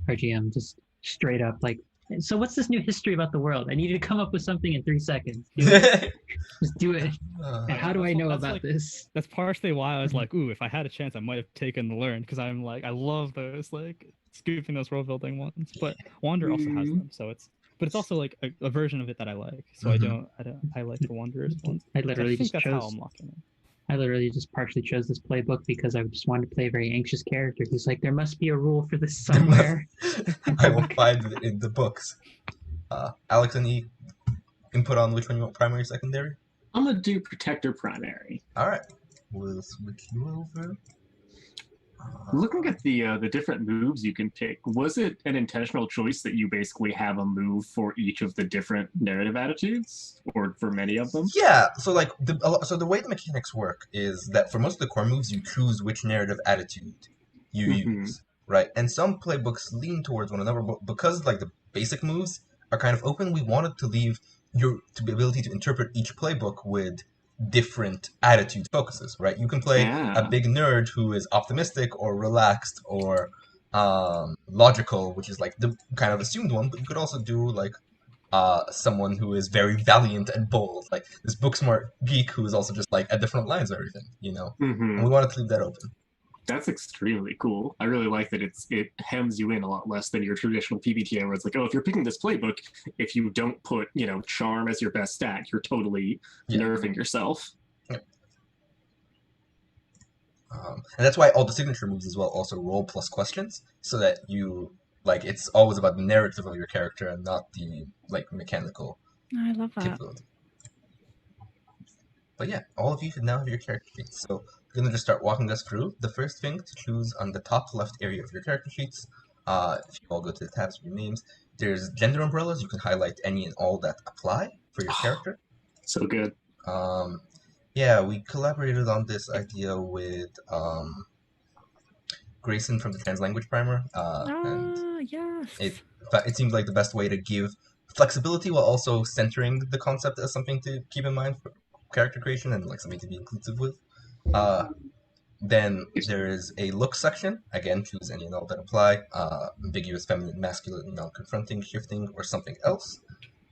RGM just straight up like, so what's this new history about the world? I need you to come up with something in 3 seconds. Just do it. And how do I know about this? That's partially why I was like, ooh, if I had a chance, I might have taken the learn, because I'm like, I love those like scooping those world building ones. But Wander also has them, so it's. But it's also like a version of it that I like. So I like the Wanderers ones. I literally think just that's how I'm locking it. I literally just partially chose this playbook because I just wanted to play a very anxious character who's like, there must be a rule for this somewhere. I will find it in the books. Alex, any input on which one you want, primary, secondary? I'm gonna do Protector primary. All right, we'll switch you over. Looking at the different moves you can pick, was it an intentional choice that you basically have a move for each of the different narrative attitudes, or for many of them? Yeah. So like the way the mechanics work is that for most of the core moves, you choose which narrative attitude you use, right? And some playbooks lean towards one another, but because like the basic moves are kind of open, we wanted to leave your ability to interpret each playbook with different attitude focuses, right? You can play a big nerd who is optimistic or relaxed or logical, which is like the kind of assumed one, but you could also do like someone who is very valiant and bold, like this book smart geek who is also just like at different lines of everything, you know? And we wanted to leave that open. That's extremely cool. I really like that it hems you in a lot less than your traditional PBTA, where it's like, oh, if you're picking this playbook, if you don't put, charm as your best stat, you're totally nerfing yourself. Yeah. And that's why all the signature moves as well also roll plus questions, so that you, like, it's always about the narrative of your character and not the, like, mechanical I love that. capability. But yeah, all of you should now have your character sheets. So I'm going to just start walking us through. The first thing to choose on the top left area of your character sheets, if you all go to the tabs of your names, there's gender umbrellas. You can highlight any and all that apply for your character. So good. Yeah, we collaborated on this idea with Grayson from the Trans Language Primer, and Yes. it seemed like the best way to give flexibility while also centering the concept as something to keep in mind for character creation and like something to be inclusive with. Then there is a look section. Again, choose any and all that apply. Ambiguous, feminine, masculine, non-confronting, shifting, or something else.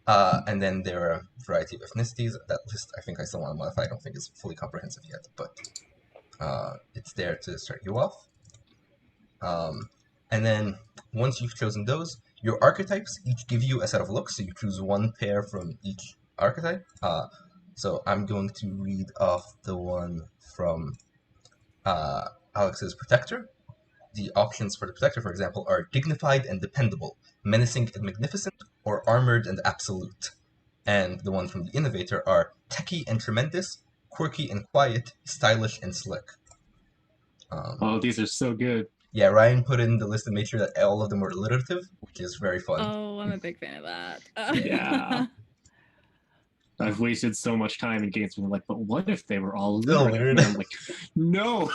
And then there are a variety of ethnicities. That list, I think I still want to modify. I don't think it's fully comprehensive yet, but it's there to start you off. And then once you've chosen those, your archetypes each give you a set of looks. So you choose one pair from each archetype. So I'm going to read off the one from Alex's Protector. The options for the Protector, for example, are dignified and dependable, menacing and magnificent, or armored and absolute. And the one from the Innovator are techy and tremendous, quirky and quiet, stylish and slick. Oh, these are so good. Yeah, Ryan put in the list and made sure that all of them were alliterative, which is very fun. Oh, I'm a big fan of that. Yeah. I've wasted so much time in games where I'm like, but what if they were all Still alliterative? weird. And I'm like, no,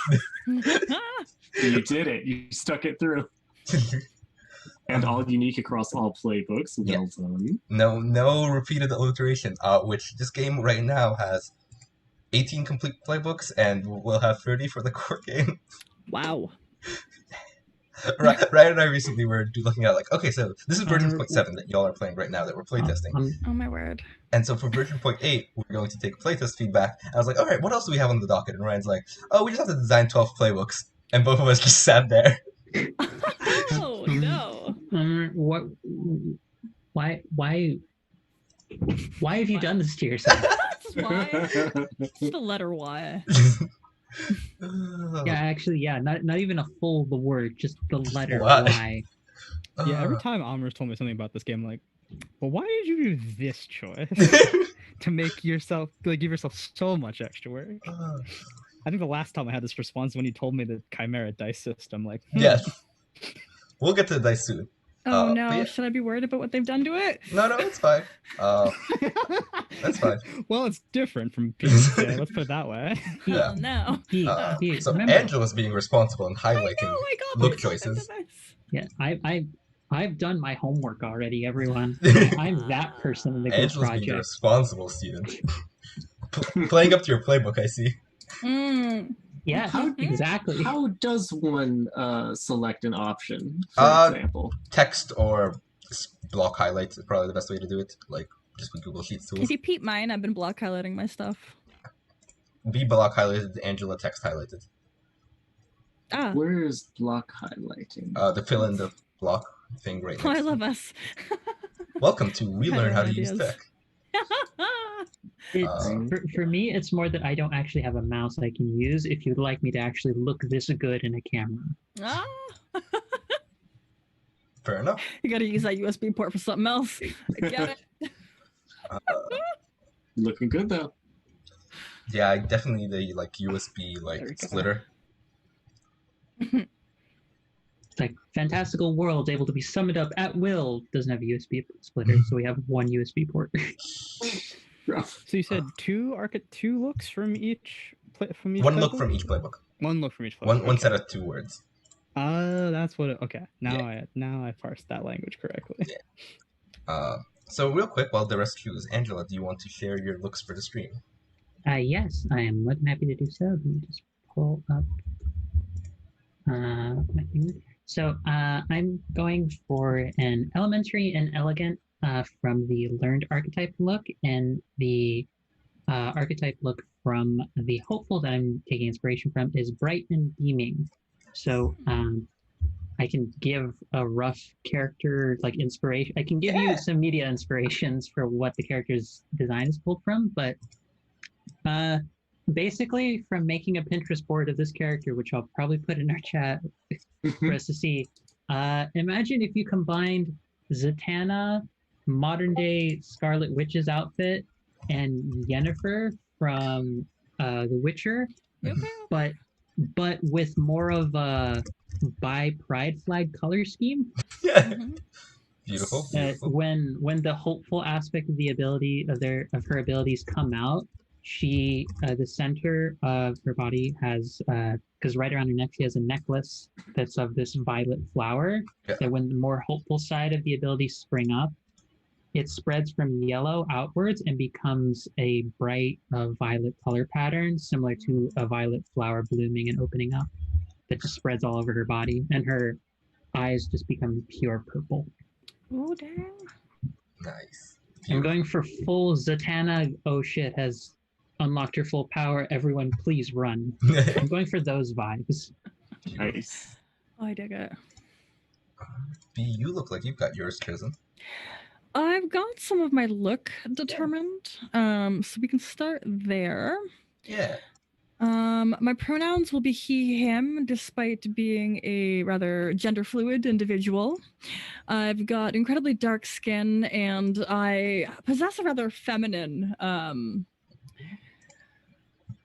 you did it. You stuck it through. And all unique across all playbooks. Well done. No repeated alliteration, which this game right now has 18 complete playbooks, and we'll have 30 for the core game. Wow. Ryan and I recently were looking at like, okay, so this is version 0.7 that y'all are playing right now that we're playtesting. Oh my word. And so for version 0.8, we're going to take playtest feedback. And I was like, all right, what else do we have on the docket? And Ryan's like, oh, we just have to design 12 playbooks. And both of us just sat there. Oh no. What? Why have you done this to yourself? That's why. Just the letter Y. Yeah, actually, yeah, not even a full the word, just the letter Why? Y. Yeah, every time Amr's told me something about this game, I'm like, well, why did you do this choice to make yourself give yourself so much extra work? I think the last time I had this response when you told me the Chimera Dice system, like, Yes. We'll get to the dice soon. Oh no, yeah. should I be worried about what they've done to it? No, it's fine. That's fine. Well, it's different from PSA, let's put it that way. Yeah. Oh no. Dude, So remember, Angela's being responsible and highlighting I got look this. choices. yeah, I've done my homework already, everyone. I'm that person in the group Angela's being the project. responsible student. Playing up to your playbook, I see. Yeah, exactly. How does one select an option, for example? Text or block highlights is probably the best way to do it. Like just with Google Sheets tools. If you peep mine, I've been block highlighting my stuff. B block highlighted, Angela text highlighted. Ah. Where's block highlighting? The fill in the block thing right Oh, I next to love it. us. Welcome to We Learn How to Use Ideas. Tech. For me, it's more that I don't actually have a mouse I can use if you'd like me to actually look this good in a camera. Ah. Fair enough. You gotta use that USB port for something else. I get it. Looking good though. Yeah, I definitely need a USB There we go. splitter. It's like fantastical worlds able to be summoned up at will. Doesn't have a USB splitter, so we have one USB port. Rough. So you said two looks from each One look playbook? from each playbook. One look from each playbook. One set of 2 words. That's what okay. Yeah. Now I parsed that language correctly. So real quick, while the rest choose, Angela, do you want to share your looks for the stream? Yes, I am more than happy to do so. Let me just pull up my thing. So I'm going for an elementary and elegant from the learned archetype look, and the archetype look from the hopeful that I'm taking inspiration from is bright and beaming. So I can give a rough character inspiration. I can give you some media inspirations for what the character's design is pulled from, but basically from making a Pinterest board of this character, which I'll probably put in our chat for us to see. Imagine if you combined Zatanna, modern day Scarlet Witch's outfit, and Yennefer from The Witcher, but with more of a bi pride flag color scheme. Yeah. Beautiful. When the hopeful aspect of the ability of her abilities come out, she the center of her body has because right around her neck she has a necklace that's of this violet flower. Yeah. That when the more hopeful side of the ability spring up, it spreads from yellow outwards and becomes a bright violet color pattern, similar to a violet flower blooming and opening up. That just spreads all over her body, and her eyes just become pure purple. Oh dang! Nice. I'm going for full Zatanna. Oh shit! Has unlocked your full power. Everyone, please run. I'm going for those vibes. Nice. Oh, I dig it. B, you look like you've got yours chosen. I've got some of my look determined. So we can start there. Yeah. My pronouns will be he, him, despite being a rather gender fluid individual. I've got incredibly dark skin, and I possess a rather feminine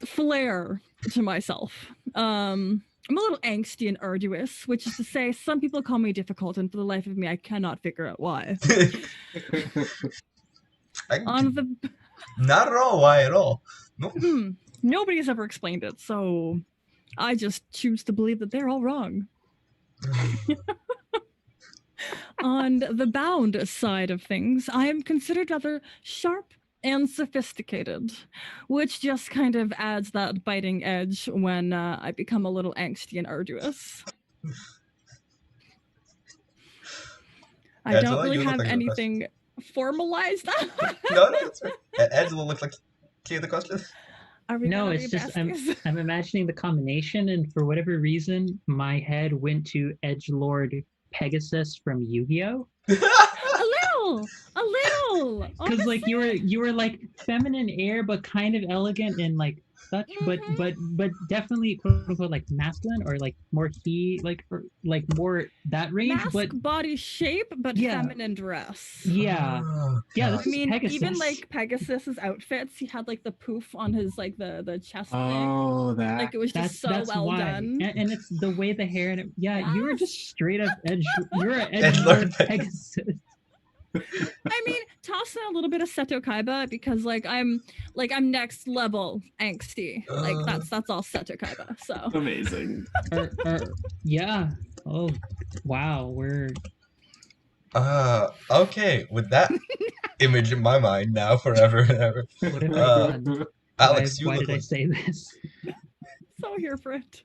flair to myself. I'm a little angsty and arduous, which is to say, some people call me difficult, and for the life of me, I cannot figure out why. Not at all. Why at all? No. Nobody has ever explained it, so I just choose to believe that they're all wrong. On the bound side of things, I am considered rather sharp and sophisticated, which just kind of adds that biting edge when I become a little angsty and arduous. I don't Angela, really you look have like you have a anything formalized. No, that's right. Angela looks like clear the question. Are we No, gonna it's be just besties? I'm imagining the combination, and for whatever reason, my head went to Edgelord Pegasus from Yu-Gi-Oh. A little. Because like you were like feminine air, but kind of elegant and like such, but definitely quote unquote like masculine or like more or like more that range. Mask But body shape, but Yeah. feminine dress. yeah, Oh, yeah, God. this I is mean, Pegasus. even like Pegasus's outfits, he had like the poof on his like the chest thing. Oh, that. Like it was just that's so well why. done. And it's the way the hair and it, you were Yes. just straight up you're an Edgelord Edgelord Pegasus. I mean, toss in a little bit of Seto Kaiba because I'm next level angsty. Like that's all Seto Kaiba. So Amazing. Yeah. Oh, wow. We're Okay. With that image in my mind now, forever and ever. what have I done? Alex, you Why look did I like say this? so here for it.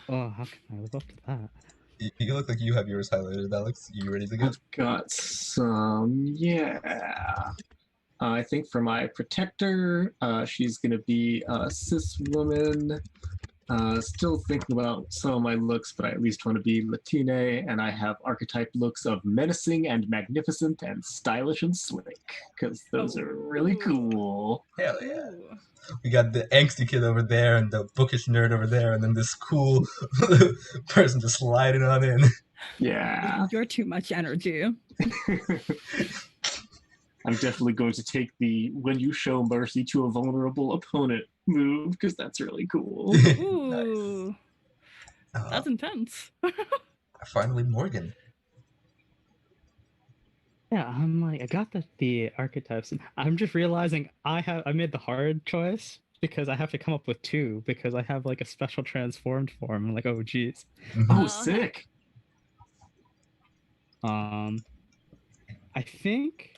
Oh, how can I live up to that? you look like you have yours highlighted, Alex. You ready to go? I've got some, yeah. I think for my protector, she's going to be a cis woman. Still thinking about some of my looks, but I at least want to be Latina, and I have archetype looks of menacing and magnificent and stylish and slick, because those are really cool. Hell yeah. Ooh. We got the angsty kid over there and the bookish nerd over there, and then this cool person just sliding on in. Yeah. You're too much energy. I'm definitely going to take the when you show mercy to a vulnerable opponent move, because that's really cool. Ooh. That's intense. Finally, Morgan. Yeah, I'm like, I got the archetypes, and I'm just realizing I made the hard choice because I have to come up with two because I have like a special transformed form. I'm like, oh geez. Oh, sick. I think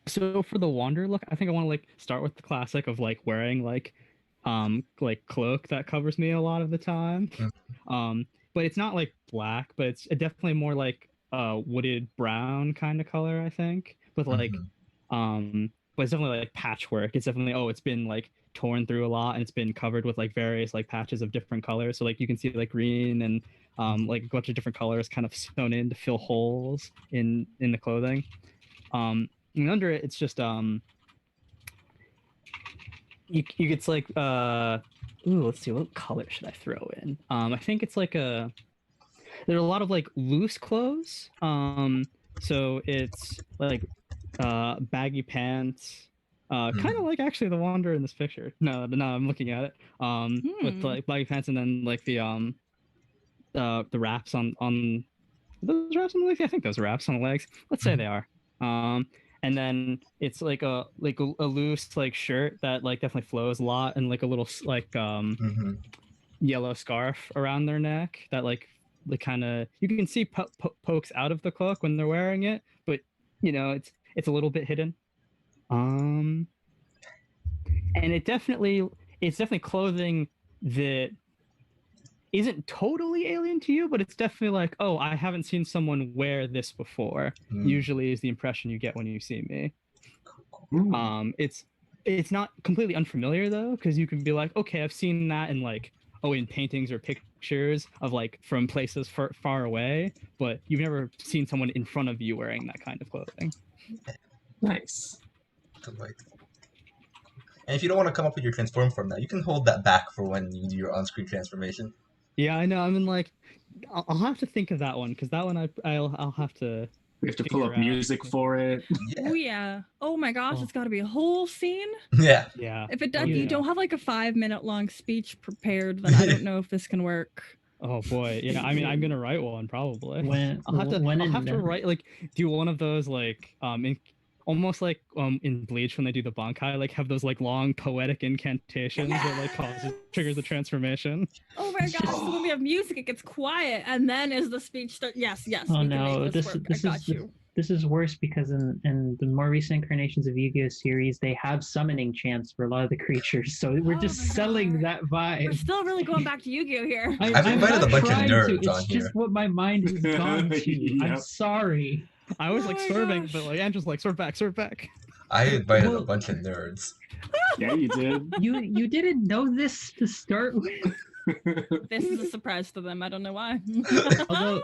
so for the wander look, I think I want to like start with the classic of like wearing like cloak that covers me a lot of the time. But it's not like black, but it's definitely more like wooded brown kind of color, I think. With like but it's definitely like patchwork. It's definitely it's been like torn through a lot and it's been covered with like various like patches of different colors. So like you can see like green and like a bunch of different colors kind of sewn in to fill holes in the clothing. And under it, it's just it's like let's see, what color should I throw in? I think it's like there are a lot of like loose clothes. So it's like baggy pants. Kind of like actually the Wanderer in this picture. No, I'm looking at it. With like baggy pants and then like the wraps on those wraps on the legs. I think those are wraps on the legs. Let's say they are. And and then it's like a loose like shirt that like definitely flows a lot, and like a little like yellow scarf around their neck that like kind of you can see pokes out of the cloak when they're wearing it, but you know it's a little bit hidden. And it's definitely clothing that isn't totally alien to you, but it's definitely like, oh, I haven't seen someone wear this before. Usually is the impression you get when you see me. It's not completely unfamiliar though, because you can be like, okay, I've seen that in like in paintings or pictures of like from places far away, but you've never seen someone in front of you wearing that kind of clothing. Nice. Delightful. And if you don't want to come up with your transform form now, you can hold that back for when you do your on-screen transformation. Yeah, I know. I mean, like, I'll have to think of that one, because that one I'll have to. We have to pull up music for it. Oh yeah. Oh my gosh, it's got to be a whole scene. Yeah. Yeah. If it does, you don't have like a 5-minute long speech prepared, then I don't know if this can work. Oh boy, yeah. I mean, I'm gonna write one probably. I'll have to write like do one of those like almost like in Bleach when they do the Bankai, like have those like long poetic incantations that like triggers the transformation. Oh my gosh! So when we have music, it gets quiet, and then as the speech starts, yes. Oh we no, can make this work. I got you. This is worse because in the more recent incarnations of Yu-Gi-Oh series, they have summoning chants for a lot of the creatures, so we're just selling that vibe. We're still really going back to Yu-Gi-Oh here. I've invited a bunch of nerds on It's here. just what my mind has gone to. Yep. I'm sorry. I was like swerving, but like Andrew's like swerve back. I invited a bunch of nerds. Yeah, you did. You didn't know this to start with. This is a surprise to them. I don't know why. Although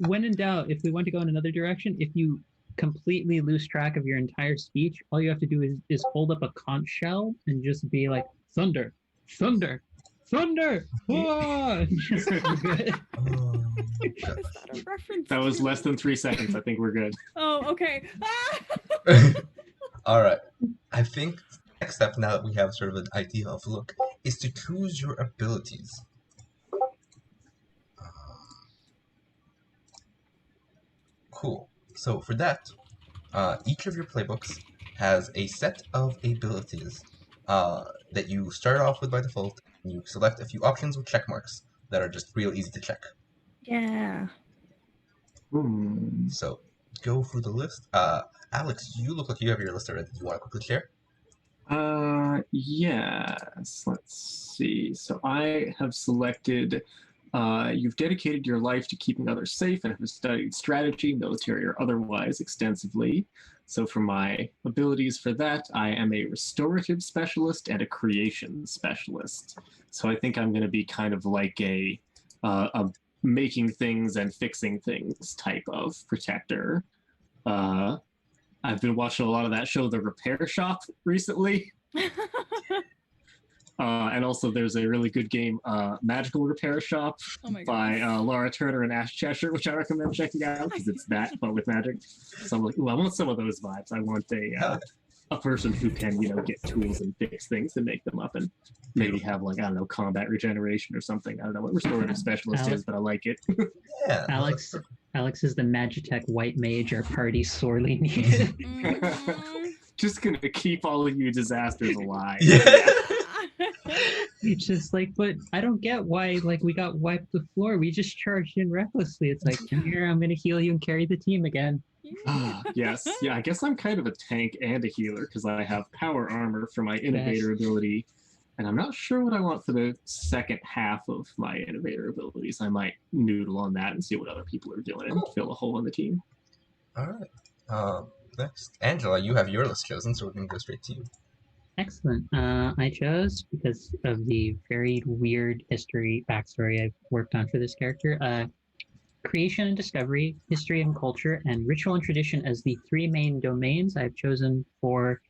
when in doubt, if we want to go in another direction, if you completely lose track of your entire speech, all you have to do is hold up a conch shell and just be like, thunder, thunder, thunder. Just good. Is that a reference? That was less than 3 seconds. I think we're good. Oh, okay. All right. I think the next step, now that we have sort of an idea of look, is to choose your abilities. Cool. So for that, each of your playbooks has a set of abilities that you start off with by default. And you select a few options with check marks that are just real easy to check. Yeah. So go through the list. Alex, you look like you have your list already. Do you want to quickly share? Yes. Let's see. So I have selected. You've dedicated your life to keeping others safe and have studied strategy, military or otherwise, extensively. So for my abilities for that, I am a restorative specialist and a creation specialist. So I think I'm going to be kind of like a making things and fixing things type of protector. I've been watching a lot of that show, The Repair Shop, recently. And also there's a really good game, Magical Repair Shop by Laura Turner and Ash Cheshire, which I recommend checking out because it's that, but with magic. So I'm like, ooh, I want some of those vibes. I want a person who can, get tools and fix things and make them up and maybe have like, I don't know, combat regeneration or something. I don't know what restorative specialist is, but I like it. Yeah. Alex is the Magitech white mage our party sorely needed. Just gonna keep all of you disasters alive. Yeah. It's just like, but I don't get why like we got wiped the floor. We just charged in recklessly. It's like, here, I'm gonna heal you and carry the team again. Yes. Yeah, I guess I'm kind of a tank and a healer because I have power armor for my innovator ability. And I'm not sure what I want for the second half of my innovator abilities. I might noodle on that and see what other people are doing and fill a hole in the team. All right. Next, Angela, you have your list chosen, so we're going to go straight to you. Excellent. I chose, because of the very weird backstory I've worked on for this character, creation and discovery, history and culture, and ritual and tradition as the 3 main domains I've chosen for,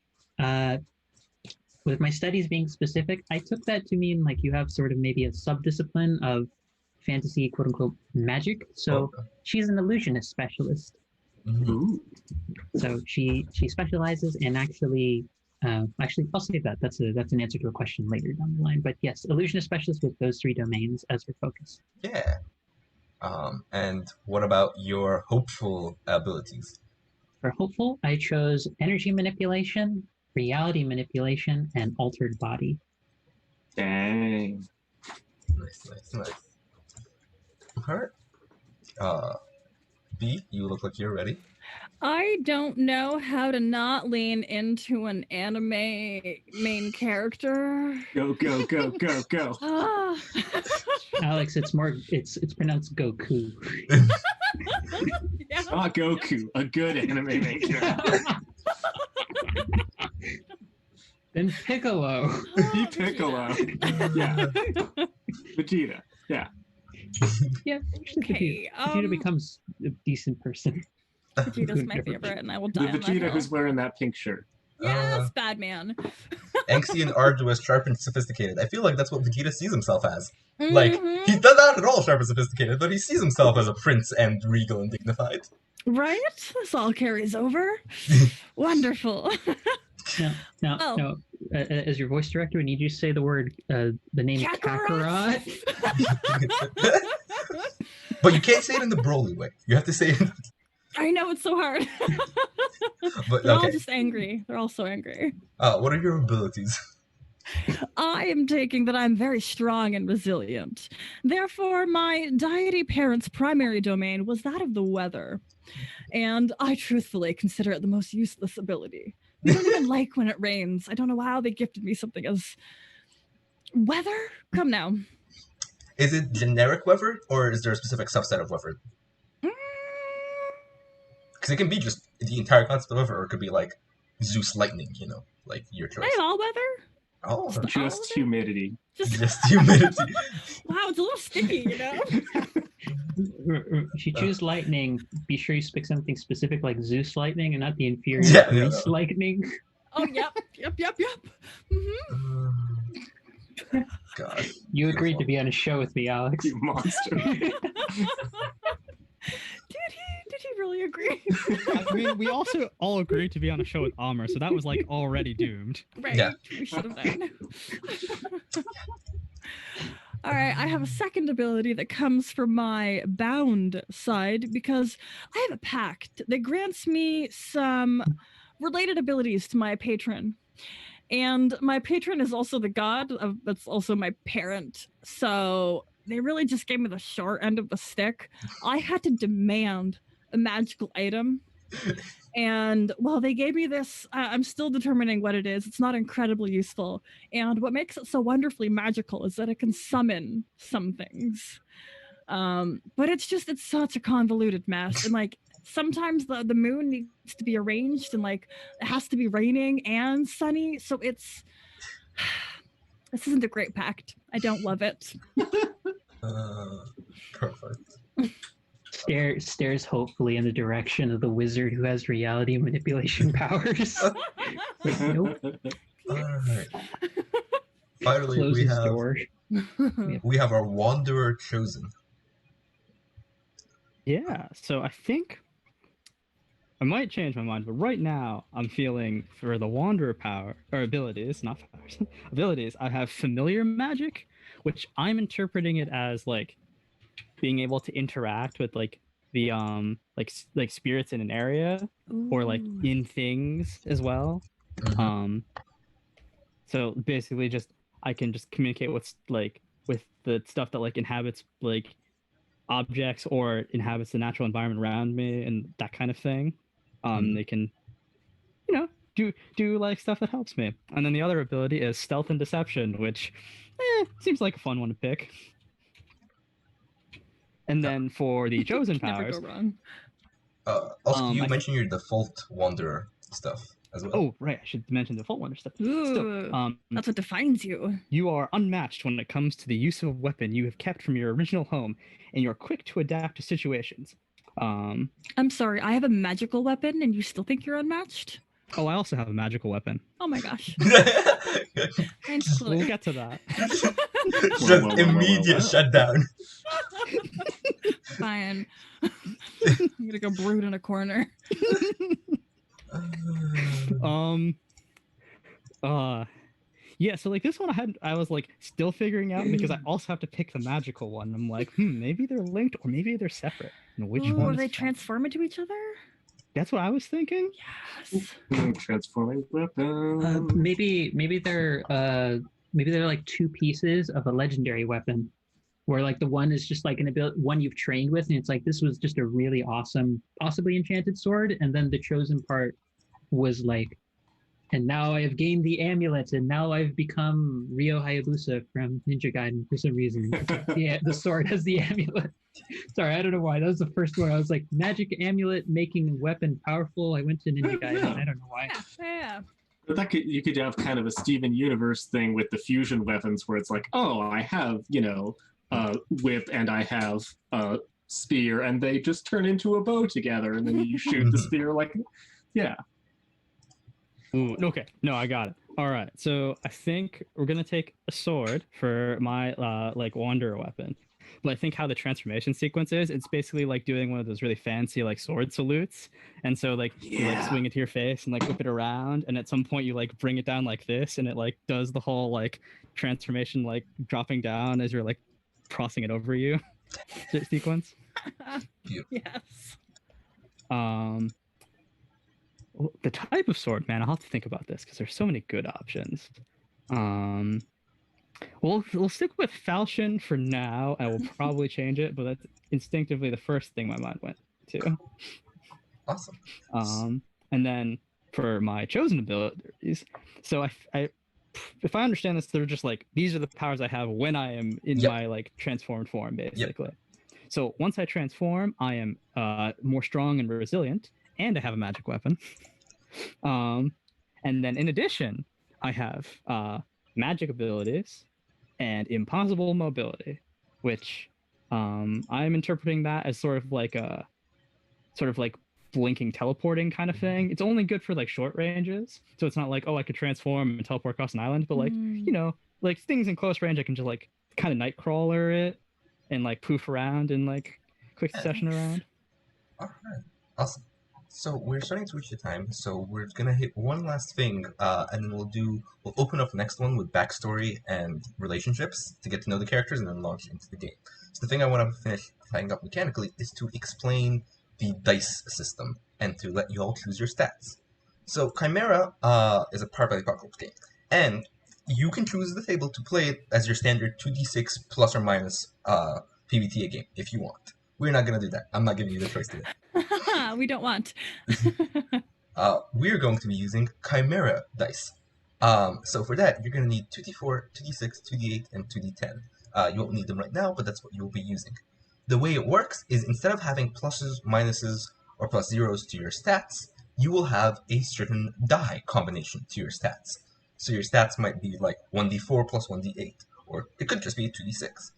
with my studies being specific, I took that to mean like you have sort of maybe a subdiscipline of fantasy, quote unquote, magic. So she's an illusionist specialist. Mm-hmm. So she specializes in actually I'll save that. That's an answer to a question later down the line. But yes, illusionist specialist with those 3 domains as her focus. Yeah. And what about your hopeful abilities? For hopeful, I chose energy manipulation, reality manipulation, and altered body. Dang. Nice. Alright. B, you look like you're ready. I don't know how to not lean into an anime main character. Go, go, go, go, go. Ah. Alex, it's pronounced Goku. Yeah. Not Goku, a good anime maker. Then Piccolo. Be Piccolo. Yeah. Vegeta. Yeah. Yeah, Okay. Vegeta becomes a decent person. Vegeta's my favorite, and I will The die on that Vegeta hill. who's wearing that pink shirt. Yes, bad man. Angsty and arduous, sharp and sophisticated. I feel like that's what Vegeta sees himself as. Like, Mhm. he's not at all sharp and sophisticated, but he sees himself as a prince and regal and dignified. Right? This all carries over. Wonderful. No. As your voice director, we need you to say the word, the name Kakarot. But you can't say it in the Broly way. You have to say it. I know, it's so hard. But They're all okay. just angry. They're all so angry. What are your abilities? I am taking that I'm very strong and resilient. Therefore, my deity parent's primary domain was that of the weather. And I truthfully consider it the most useless ability. We don't even like when it rains. I don't know how they gifted me something as weather. Come now. Is it generic weather, or is there a specific subset of weather? Because it can be just the entire concept of weather, or it could be like Zeus lightning, like your choice. I have all weather. Oh, Just humidity. Just humidity. wow, it's a little sticky, If you choose lightning, be sure you pick something specific like Zeus lightning and not the inferior Yeah, Greece lightning. Oh, yep. Mm-hmm. God. You agreed to be on a show with me, Alex. You monster. Did he really agree? I mean, we also all agreed to be on a show with Amr, so that was like already doomed. Right. Yeah. We should have done. All right, I have a second ability that comes from my bound side because I have a pact that grants me some related abilities to my patron. And my patron is also the god that's also my parent. So they really just gave me the short end of the stick. I had to demand a magical item. And well, they gave me this. I'm still determining what it is. It's not incredibly useful. And what makes it so wonderfully magical is that it can summon some things. But it's such a convoluted mess. And like sometimes the moon needs to be arranged and like it has to be raining and sunny. So this isn't a great pact. I don't love it. Perfect. Stares hopefully in the direction of the wizard who has reality manipulation powers. Like, nope. Alright. Finally, Closes door. we have our Wanderer chosen. Yeah, so I think I might change my mind, but right now I'm feeling for the Wanderer power or abilities, not powers, abilities. I have familiar magic, which I'm interpreting it as like being able to interact with like the like spirits in an area or like in things as well. Mhm. So basically just I can just communicate with the stuff that like inhabits like objects or inhabits the natural environment around me and that kind of thing. They can do like stuff that helps me. And then the other ability is stealth and deception, which seems like a fun one to pick. And then for the chosen powers, Never go wrong. Also, you I mentioned your default Wanderer stuff as well. Oh, right. I should mention the default wonder stuff. Ooh, Still, that's what defines you. you are unmatched when it comes to the use of a weapon you have kept from your original home, and you're quick to adapt to situations. I'm sorry, I have a magical weapon and you still think you're unmatched? Oh, I also have a magical weapon. Oh my gosh. Just We'll get to that. Just immediate shutdown. Fine. I'm gonna go brood in a corner. Yeah, so like this one I was like still figuring out because I also have to pick the magical one. I'm like, maybe they're linked or maybe they're separate. And which Ooh, one are is they fun? transform into each other? That's what I was thinking. Yes. Transforming weapon. Maybe they're like two pieces of a legendary weapon, where like the one is just like an ability one you've trained with, and it's like this was just a really awesome, possibly enchanted sword, and then the chosen part was like, and now I have gained the amulet, and now I've become Ryo Hayabusa from Ninja Gaiden for some reason. Yeah, the sword has the amulet. Sorry, I don't know why. That was the first one. I was like, magic amulet making weapon powerful. I went to Ninja Gaiden. I don't know why. Yeah. But you could have kind of a Steven Universe thing with the fusion weapons where it's like, oh, I have, whip and I have spear, and they just turn into a bow together, and then you shoot the spear like, yeah. Ooh, okay. No, I got it. All right. So I think we're gonna take a sword for my like wanderer weapon. But I think how the transformation sequence is, it's basically like doing one of those really fancy like sword salutes. And so like you like swing it to your face and like whip it around, and at some point you like bring it down like this, and it like does the whole like transformation like dropping down as you're like crossing it over you sequence. Yes. The type of sword, man, I'll have to think about this because there's so many good options. We'll stick with falchion for now. I will probably change it, but that's instinctively the first thing my mind went to. Awesome. And then for my chosen abilities, so if I understand this, they're just like these are the powers I have when I am in my like transformed form, basically. So once I transform, I am more strong and resilient, and I have a magic weapon. And then in addition, I have magic abilities and impossible mobility, which I'm interpreting that as sort of like blinking teleporting kind of thing. It's only good for like short ranges, so it's not like, oh, I could transform and teleport across an island, but like like things in close range I can just like kind of nightcrawler it and like poof around and like quick succession around. All right, awesome. So we're starting to reach the time, so we're gonna hit one last thing, and then we'll open up the next one with backstory and relationships to get to know the characters, and then launch into the game. So the thing I want to finish tying up mechanically is to explain the dice system and to let you all choose your stats. So Chimera is a part of the apocalypse game, and you can choose the table to play it as your standard 2d6 plus or minus PBTA game if you want. We're not gonna do that. I'm not giving you the choice today. We don't want. We're going to be using Chimera Dice. So for that, you're going to need 2d4, 2d6, 2d8, and 2d10. You won't need them right now, but that's what you'll be using. The way it works is instead of having pluses, minuses, or plus zeros to your stats, you will have a certain die combination to your stats. So your stats might be like 1d4 plus 1d8, or it could just be a 2d6.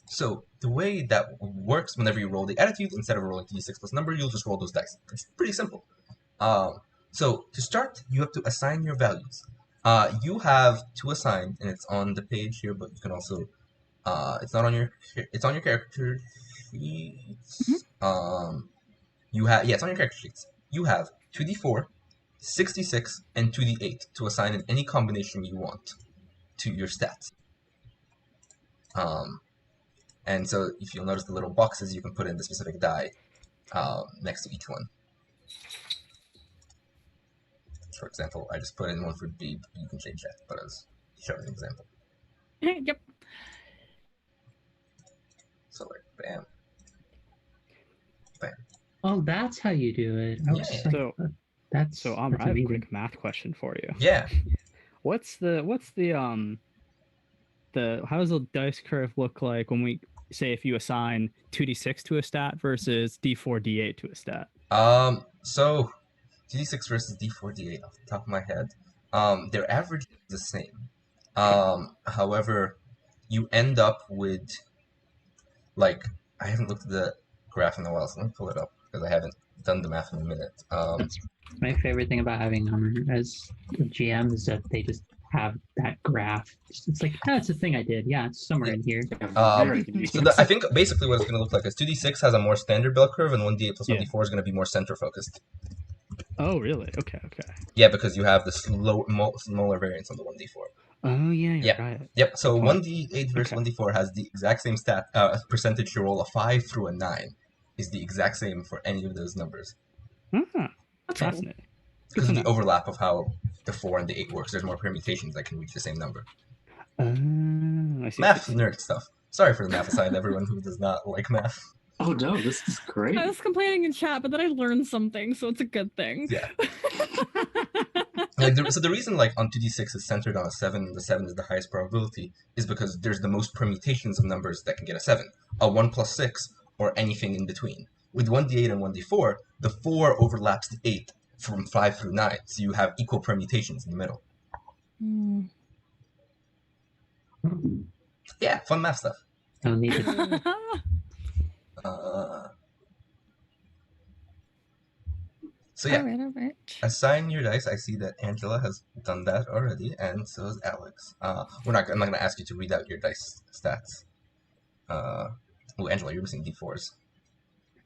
So the way that works, whenever you roll the attitude, instead of rolling d6 plus number, you'll just roll those dice. It's pretty simple. So to start, you have to assign your values. You have to assign, and it's on the page here, but you can also, it's on your character sheets. It's on your character sheets. You have 2d4, 66, and 2d8 to assign in any combination you want to your stats. And so if you'll notice the little boxes, you can put in the specific die next to each one. For example, I just put in one for B. You can change that, but I was showing an example. Yep. So like, bam. Bam. Oh, that's how you do it. So I have a quick math question for you. Yeah. What's the how does the dice curve look like when we say if you assign 2d6 to a stat versus d4 d8 to a stat? So d6 versus d4 d8 off the top of my head, their average is the same. However, you end up with like, I haven't looked at the graph in a while, so let me pull it up because I haven't done the math in a minute. That's my favorite thing about having as a GM is that they just have that graph. It's like, oh, it's a thing I did. Yeah, it's somewhere in here. So I think basically what it's going to look like is 2d6 has a more standard bell curve, and 1d8 plus 1d4 is going to be more center focused. Oh, really? Okay. Yeah, because you have the smaller variance on the 1d4. Oh, yeah, you're right. Yep, so 1d8 versus 1d4 has the exact same stat percentage to roll a 5 through a 9. is the exact same for any of those numbers. Ah, That's fascinating. Good Because to of the know. overlap of how the 4 and the 8 works. There's more permutations that can reach the same number. I see. Math nerd stuff. Sorry for the math aside, everyone who does not like math. Oh no, this is great. I was complaining in chat, but then I learned something, so it's a good thing. Yeah. So the reason on 2d6 is centered on a 7, the 7 is the highest probability, is because there's the most permutations of numbers that can get a 7. A 1 plus 6, or anything in between. With 1d8 and 1d4, the 4 overlaps the 8 from 5 through 9, so you have equal permutations in the middle. Hmm. Yeah, fun math stuff. No need to. So yeah, All right. assign your dice. I see that Angela has done that already, and so has Alex. I'm not going to ask you to read out your dice stats. Angela, you're missing d4s.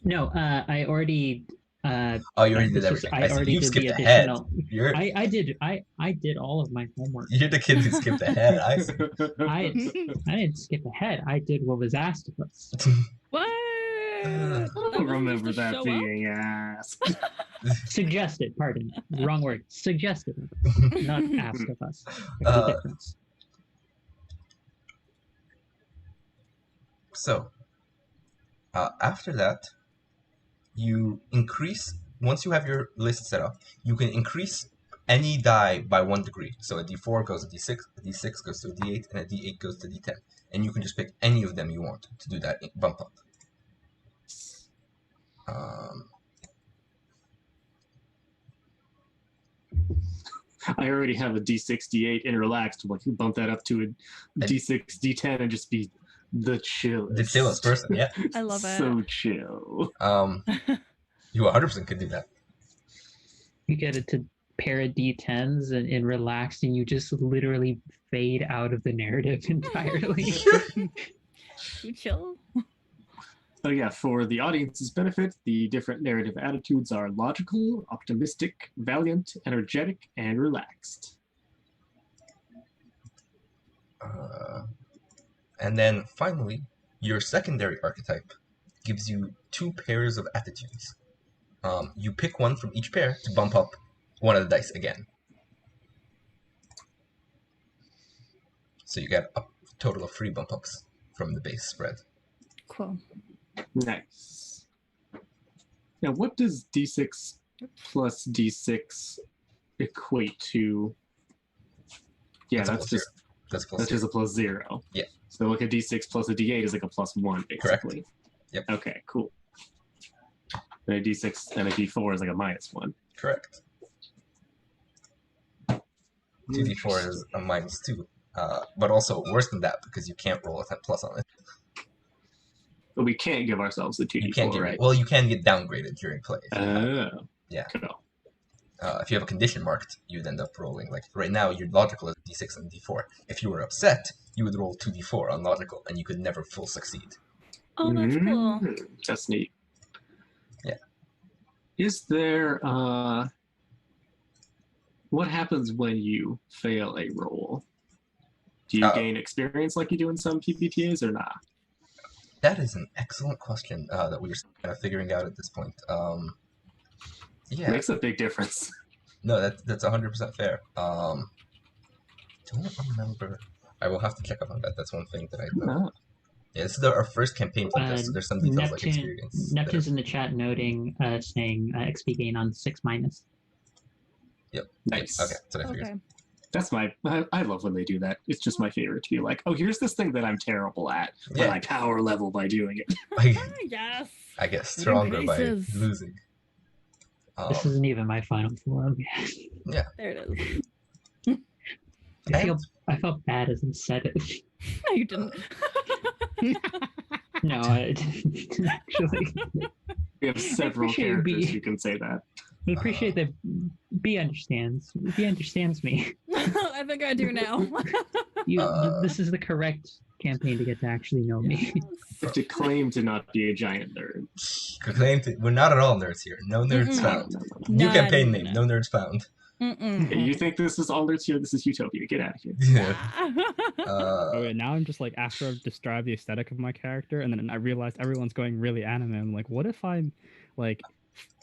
No, I already. You already did everything. I see. already You did skipped the ahead. additional. I did all of my homework. You're the kid who skipped ahead. I see. I didn't skip ahead. I did what was asked of us. What? I don't remember that being asked. Suggested, pardon. Wrong word. Suggested, not asked of us. There's a difference. So, after that, you increase, once you have your list set up, you can increase any die by 1 degree. So a d4 goes to d6, a d6 goes to a d8, and a d8 goes to d10. And you can just pick any of them you want to do that bump up. I already have a D6, D8 in relaxed. Like, you bump that up to a D6, D10 and just be the chillest. The chillest person, yeah. I love it. So chill. You 100% could do that. You get it to pair of d10s and relaxed, and you just literally fade out of the narrative entirely. Too chill. So yeah, for the audience's benefit, the different narrative attitudes are logical, optimistic, valiant, energetic, and relaxed. And then finally, your secondary archetype gives you 2 pairs of attitudes. You pick one from each pair to bump up one of the dice again. So you get a total of 3 bump ups from the base spread. Cool. Nice. Now, what does D6 plus D6 equate to? Yeah, that's plus just plus just a plus 0. Yeah. So like a D6 plus a D8 is like a plus 1, basically. Correct. Yep. Okay, cool. And a D6 and a D4 is like a minus 1. Correct. 2d4 is a minus 2. But also worse than that because you can't roll a 10 plus on it. But we can't give ourselves the 2d4, You can't right? Well, you can get downgraded during play. Yeah. Cool. If you have a condition marked, you'd end up rolling. Like right now, your logical is d6 and d4. If you were upset, you would roll 2d4 on logical, and you could never full succeed. Oh, that's cool. That's neat. Yeah. Is there what happens when you fail a roll? Do you gain experience like you do in some PBTAs or not? That is an excellent question that we're kind of figuring out at this point. Yeah. Makes a big difference. No, that's 100% fair. Don't remember. I will have to check up on that. That's one thing that I know. Yeah, this is our first campaign like this, so there's some details like experience. Neptune's in the chat noting, saying XP gain on 6-. Yep. Nice. Okay, that's what I figured. Okay. That's I love when they do that. It's just my favorite to be like, oh, here's this thing that I'm terrible at, but I power level by doing it. Yes. I get stronger by Graces. losing. This isn't even my final form. Yeah. There it is. I felt bad as I said it. No, you didn't. No, I didn't actually. We have several appreciate characters B. who can say that. I appreciate that B understands. B understands me. I think I do now. This is the correct campaign to get to actually know me. To claim to not be a giant nerd. We're not at all nerds here. No nerds found. New campaign name. No nerds found. You think this is Alders here? This is Utopia. Get out of here. Yeah. Okay, now I'm just like, after I've described the aesthetic of my character, and then I realized everyone's going really anime. I'm like, what if I'm like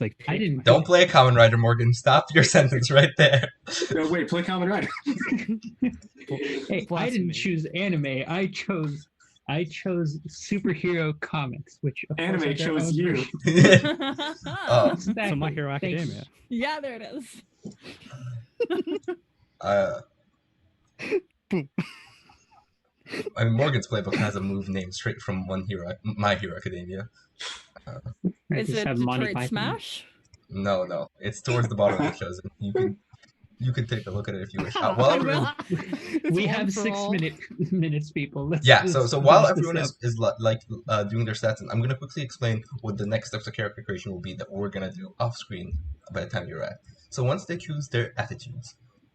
I take didn't- Don't play a Kamen Rider, Morgan. Stop your sentence right there. No, wait, play Kamen Rider. Hey, I Blasphemy. didn't choose anime. I chose superhero comics, which of course Anime have their chose own you. version. So My Hero Thank you. Academia. Yeah, there it is. I mean, Morgan's playbook has a move named straight from My Hero Academia. I Is just it have Monty Detroit Python. Smash? No, it's towards the bottom of the chosen. You can take a look at it if you wish. I While will. everyone, It's We one have for 6 all. minutes, people. Let's, yeah. let's So while finish this everyone up. is doing their stats, and I'm gonna quickly explain what the next steps of character creation will be that we're gonna do off screen by the time you're at. So once they choose their attitudes,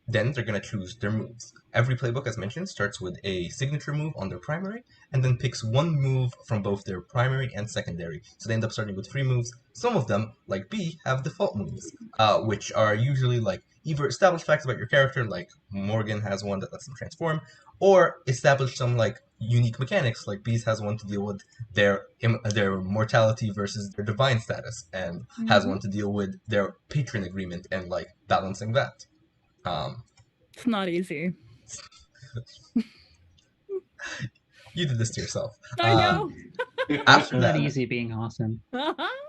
then they're gonna choose their moves. Every playbook, as mentioned, starts with a signature move on their primary, and then picks one move from both their primary and secondary. So they end up starting with 3 moves. Some of them, like B, have default moves, which are usually like either established facts about your character, like Morgan has one that lets them transform, or establish some like unique mechanics, like B's has one to deal with their mortality versus their divine status, and has one to deal with their patron agreement and like balancing that. It's not easy. You did this to yourself. I know. After Not that, easy being awesome.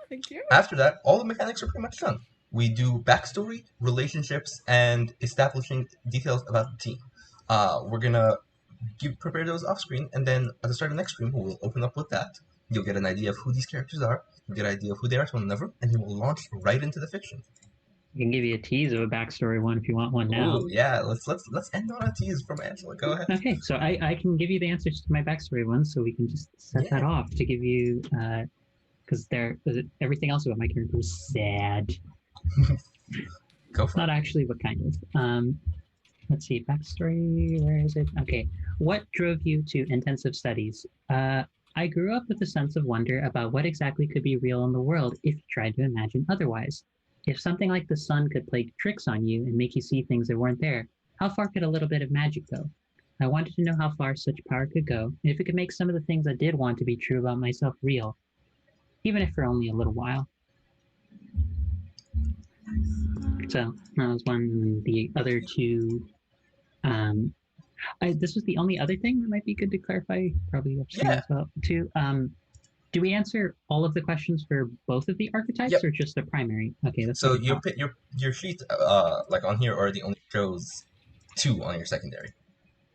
Thank you. After that, all the mechanics are pretty much done. We do backstory, relationships, and establishing details about the team. We're gonna prepare those off screen, and then at the start of the next stream, we'll open up with that. You'll get an idea of who these characters are, you'll get an idea of who they are to one another, and you will launch right into the fiction. I can give you a tease of a backstory one if you want one now. Ooh, yeah, let's end on a tease from Angela. Go ahead. Okay, so I can give you the answers to my backstory ones, so we can just set that off to give you, because everything else about my character is sad. Go for Not it. actually, but kind of. Let's see, backstory, where is it? Okay, what drove you to intensive studies? I grew up with a sense of wonder about what exactly could be real in the world if you tried to imagine otherwise. If something like the sun could play tricks on you and make you see things that weren't there, how far could a little bit of magic go? I wanted to know how far such power could go, and if it could make some of the things I did want to be true about myself real, even if for only a little while. So that was one, and the other two. This was the only other thing that might be good to clarify, probably upstream as well too. Do we answer all of the questions for both of the archetypes or just the primary? Okay, that's so your sheet like on here already only shows 2 on your secondary.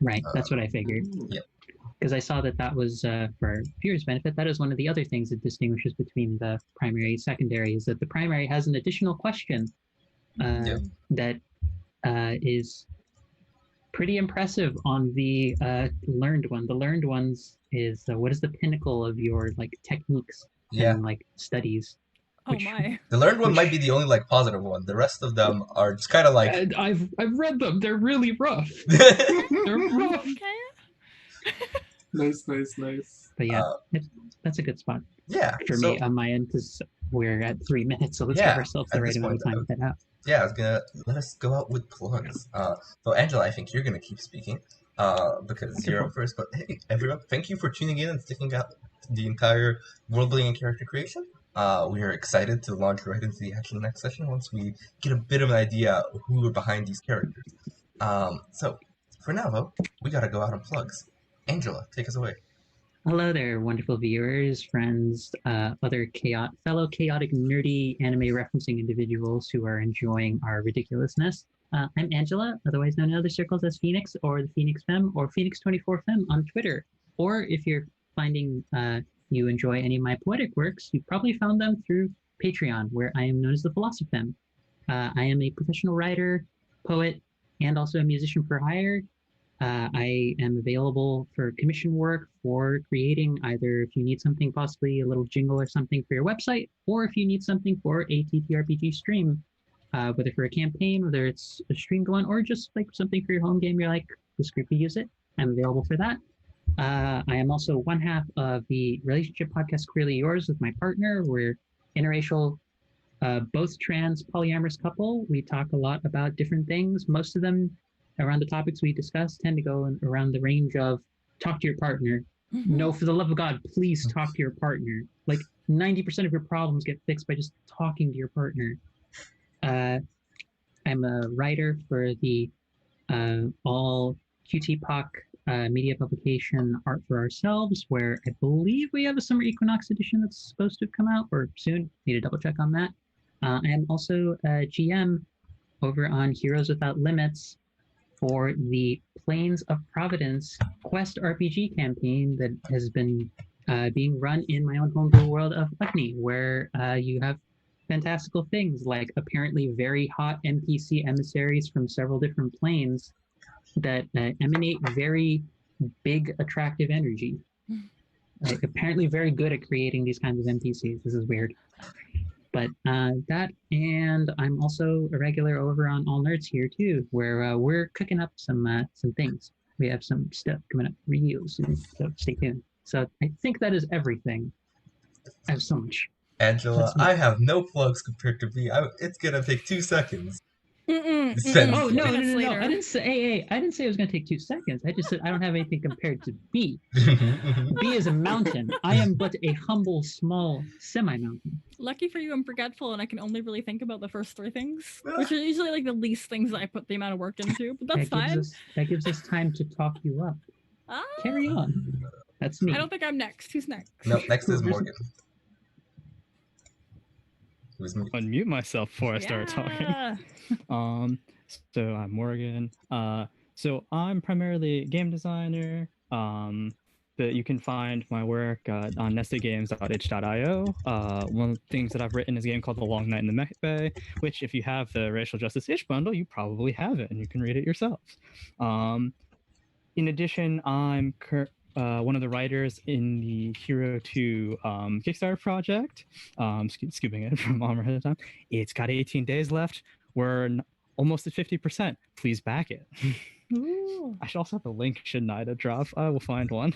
Right, that's what I figured. Yep. Because I saw that was for viewers' benefit. That is one of the other things that distinguishes between the primary and secondary, is that the primary has an additional question that is pretty impressive on the learned one. The learned ones is what is the pinnacle of your like techniques and like studies. Oh my. The learned one might be the only like positive one. The rest of them are just kind of like. I've read them. They're really rough. They're rough. Okay. Nice. But yeah, that's a good spot. Yeah. For me on my end, because we're at 3 minutes, so let's give ourselves the right amount of time to get out. Yeah, I was gonna let us go out with plugs. So Angela, I think you're gonna keep speaking, because you're up first. But hey, everyone, thank you for tuning in and sticking out the entire world building and character creation. We are excited to launch right into the actual next session once we get a bit of an idea of who are behind these characters. So for now, though, we gotta go out on plugs. Angela, take us away. Hello there, wonderful viewers, friends, other fellow chaotic, nerdy anime referencing individuals who are enjoying our ridiculousness. I'm Angela, otherwise known in other circles as Phoenix, or the Phoenix Femme, or Phoenix24Femme on Twitter. Or if you're finding you enjoy any of my poetic works, you've probably found them through Patreon, where I am known as the Philosophemme. I am a professional writer, poet, and also a musician for hire. I am available for commission work, for creating either if you need something, possibly a little jingle or something for your website, or if you need something for a TTRPG stream, whether for a campaign, whether it's a streamed one, or just like something for your home game, you're like, this group could use it. I'm available for that. I am also one half of the relationship podcast Queerly Yours with my partner. We're interracial both trans polyamorous couple. We talk a lot about different things. Most of them around the topics we discuss tend to go around the range of talk to your partner. No, for the love of God, please talk to your partner. Like 90% of your problems get fixed by just talking to your partner. I'm a writer for the all QT-POC media publication Art for Ourselves, where I believe we have a Summer Equinox edition that's supposed to come out, or soon. Need to double check on that. I am also a GM over on Heroes Without Limits for the Plains of Providence Quest RPG campaign that has been being run in my own homebrew world of Putney, where you have fantastical things like apparently very hot NPC emissaries from several different planes that emanate very big, attractive energy. Like apparently very good at creating these kinds of NPCs. This is weird. But that, and I'm also a regular over on All Nerds here too, where we're cooking up some things. We have some stuff coming up real soon, so stay tuned. So I think that is everything. I have so much. Angela, I have no plugs compared to me. It's gonna take 2 seconds. Oh no, Minutes no! later. I didn't say. I didn't say it was going to take 2 seconds. I just said I don't have anything compared to B. B is a mountain. I am but a humble, small semi-mountain. Lucky for you, I'm forgetful, and I can only really think about the first 3 things, which are usually like the least things that I put the amount of work into. But that's fine. That gives us time to talk you up. Carry on. That's me. I don't think I'm next. Who's next? No, next is Morgan. Unmute myself before I start talking. So I'm Morgan. So I'm primarily a game designer. But you can find my work on nestedgames.itch.io. One of the things that I've written is a game called The Long Night in the Mech Bay, which if you have the Racial Justice Itch bundle, you probably have it and you can read it yourself. In addition, I'm one of the writers in the Hero 2 Kickstarter project, scooping it from Armor ahead of time. It's got 18 days left. We're almost at 50%. Please back it. I should also have a link, shouldn't I, to drop? I will find one.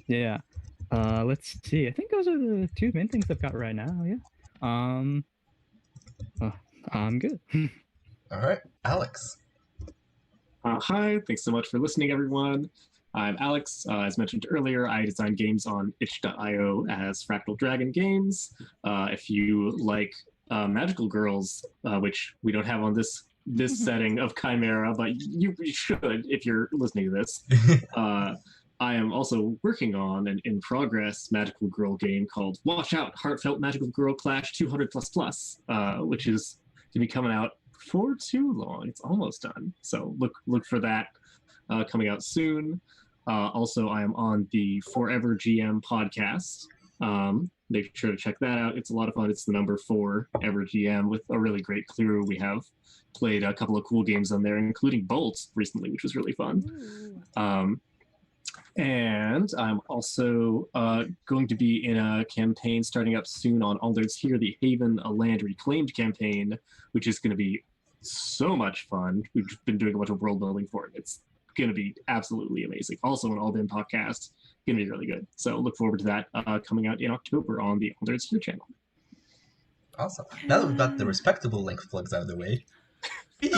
Yeah. Let's see. I think those are the 2 main things I've got right now. Yeah. I'm good. All right, Alex. Hi, thanks so much for listening, everyone. I'm Alex. As mentioned earlier, I design games on itch.io as Fractal Dragon Games. If you like Magical Girls, which we don't have on this setting of Chimera, but you should if you're listening to this. I am also working on an in-progress Magical Girl game called Watch Out! Heartfelt Magical Girl Clash 200++, which is going to be coming out for too long. It's almost done. So look for that coming out soon. Also, I am on the Forever GM podcast. Make sure to check that out. It's a lot of fun. It's the number 4 Ever GM with a really great crew. We have played a couple of cool games on there, including Bolt recently, which was really fun. And I'm also going to be in a campaign starting up soon on All Nerds Here, the Haven, a Land Reclaimed campaign, which is going to be so much fun. We've been doing a bunch of world building for it. It's going to be absolutely amazing. Also an All-In podcast, going to be really good. So look forward to that coming out in October on the All Nerds Here channel. Awesome. Now that we've got the respectable link plugs out of the way, B.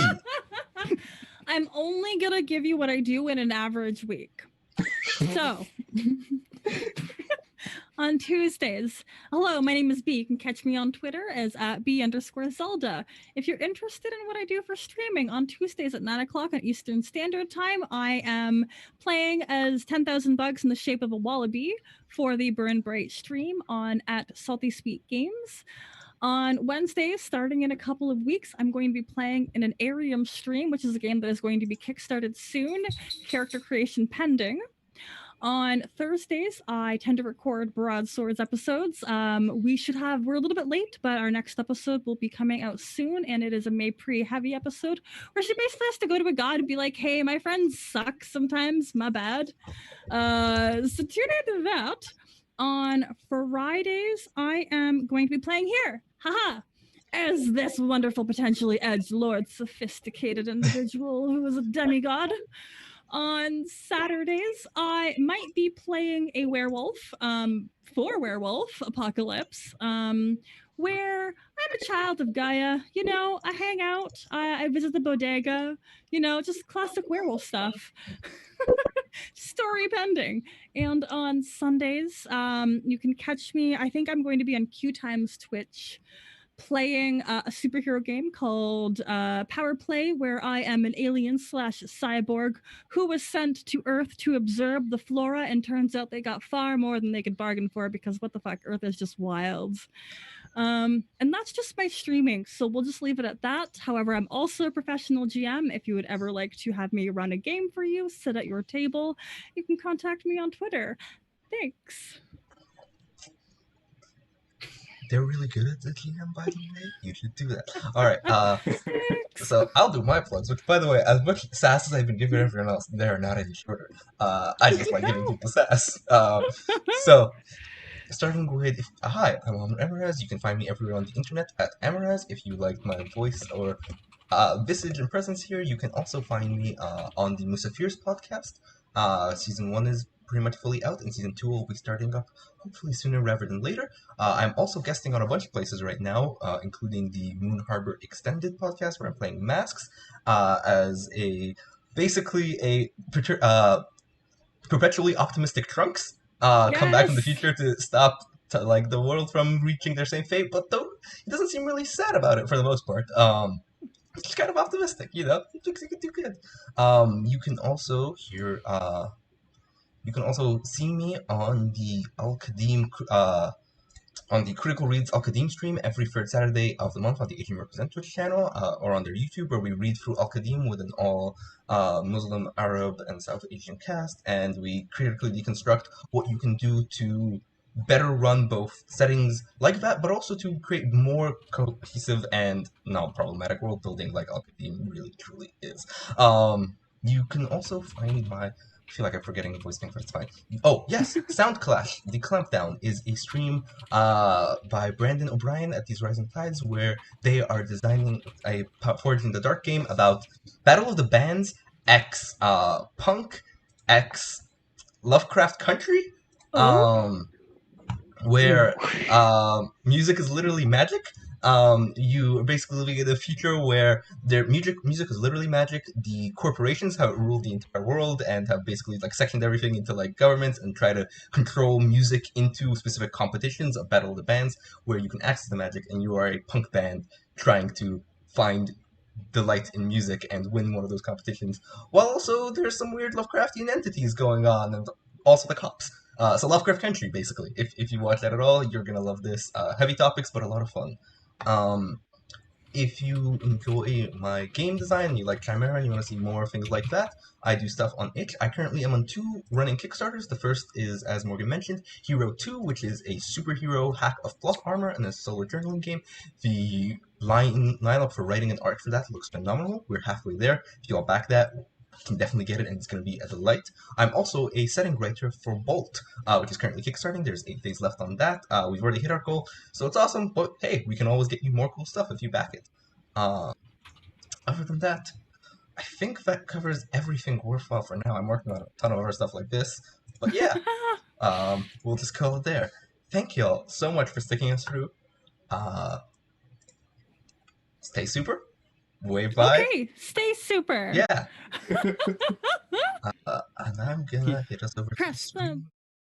I'm only going to give you what I do in an average week. So, on Tuesdays, hello, my name is B. You can catch me on Twitter as @B_Zelda. If you're interested in what I do for streaming, on Tuesdays at 9 o'clock on Eastern Standard Time, I am playing as 10,000 bugs in the shape of a wallaby for the Burn Bright stream on @SaltySweetGames. On Wednesdays, starting in a couple of weeks, I'm going to be playing in an Arium stream, which is a game that is going to be kickstarted soon, character creation pending. On Thursdays, I tend to record Broadswords episodes. We're a little bit late, but our next episode will be coming out soon, and it is a Maypri heavy episode where she basically has to go to a god and be like, hey, my friends suck sometimes, my bad. So tune into that. On Fridays, I am going to be playing here, haha, as this wonderful, potentially edgelord, sophisticated individual who is a demigod. On Saturdays, I might be playing a werewolf for Werewolf Apocalypse, where I'm a child of Gaia. You know, I hang out, I visit the bodega, you know, just classic werewolf stuff. Story pending. And on Sundays, you can catch me. I think I'm going to be on Q Times Twitch playing a superhero game called Power Play, where I am an alien / cyborg who was sent to Earth to observe the flora, and turns out they got far more than they could bargain for, because what the fuck, Earth is just wild. And that's just my streaming, so we'll just leave it at that. However, I'm also a professional GM. If you would ever like to have me run a game for you, sit at your table, you can contact me on Twitter. Thanks. They're really good at the GM, by the way. You should do that. All right. So I'll do my plugs. Which, by the way, as much sass as I've been giving everyone else, they're not any shorter. I just like giving people sass. So starting with, hi, I'm Amaraz. You can find me everywhere on the internet at Amaraz. If you like my voice or visage and presence here, you can also find me on the Musafir's podcast. Season 1 is pretty much fully out, and Season 2 will be starting up hopefully sooner rather than later. I'm also guesting on a bunch of places right now, including the Moon Harbor Extended podcast, where I'm playing Masks as basically a perpetually optimistic Trunks. Come back from the future to stop the world from reaching their same fate, but though he doesn't seem really sad about it for the most part. He's kind of optimistic, you know. He thinks he can do good. You can also hear. You can also see me on the Al-Qadim, on the Critical Reads Al-Qadim stream every third Saturday of the month on the Asian Represent Twitch channel, or on their YouTube, where we read through Al-Qadim with an all Muslim, Arab, and South Asian cast, and we critically deconstruct what you can do to better run both settings like that, but also to create more cohesive and non-problematic world building like Al-Qadim really truly is. You can also find my... I feel like I'm forgetting the voice thing, but it's fine. Oh, yes, Sound Clash, The Clampdown, is a stream by Brandon O'Brien at These Rising Tides, where they are designing a Forged in the Dark game about Battle of the Bands X Punk X Lovecraft Country, where music is literally magic. You are basically living in a future where their music is literally magic. The corporations have ruled the entire world and have basically sectioned everything into governments and try to control music into specific competitions of Battle of the Bands, where you can access the magic, and you are a punk band trying to find delight in music and win one of those competitions. While also there's some weird Lovecraftian entities going on, and also the cops. So Lovecraft Country, basically. If you watch that at all, you're gonna love this. Heavy topics, but a lot of fun. If you enjoy my game design and you like Chimera and you want to see more things like that, I do stuff on itch. I currently am on 2 running Kickstarters. The first is, as Morgan mentioned, Hero 2, which is a superhero hack of plot armor and a solo journaling game. The lineup for writing and art for that looks phenomenal. We're halfway there. If you all back that, you can definitely get it, and it's going to be a delight. I'm also a setting writer for Bolt, which is currently kickstarting. There's 8 days left on that. We've already hit our goal, so it's awesome, but hey, we can always get you more cool stuff if you back it. Other than that, I think that covers everything worthwhile for now. I'm working on a ton of other stuff like this, but yeah, we'll just call it there. Thank y'all so much for sticking us through. Stay super. Wave bye. Okay, stay super. Yeah. And I'm gonna hit us over. Press them.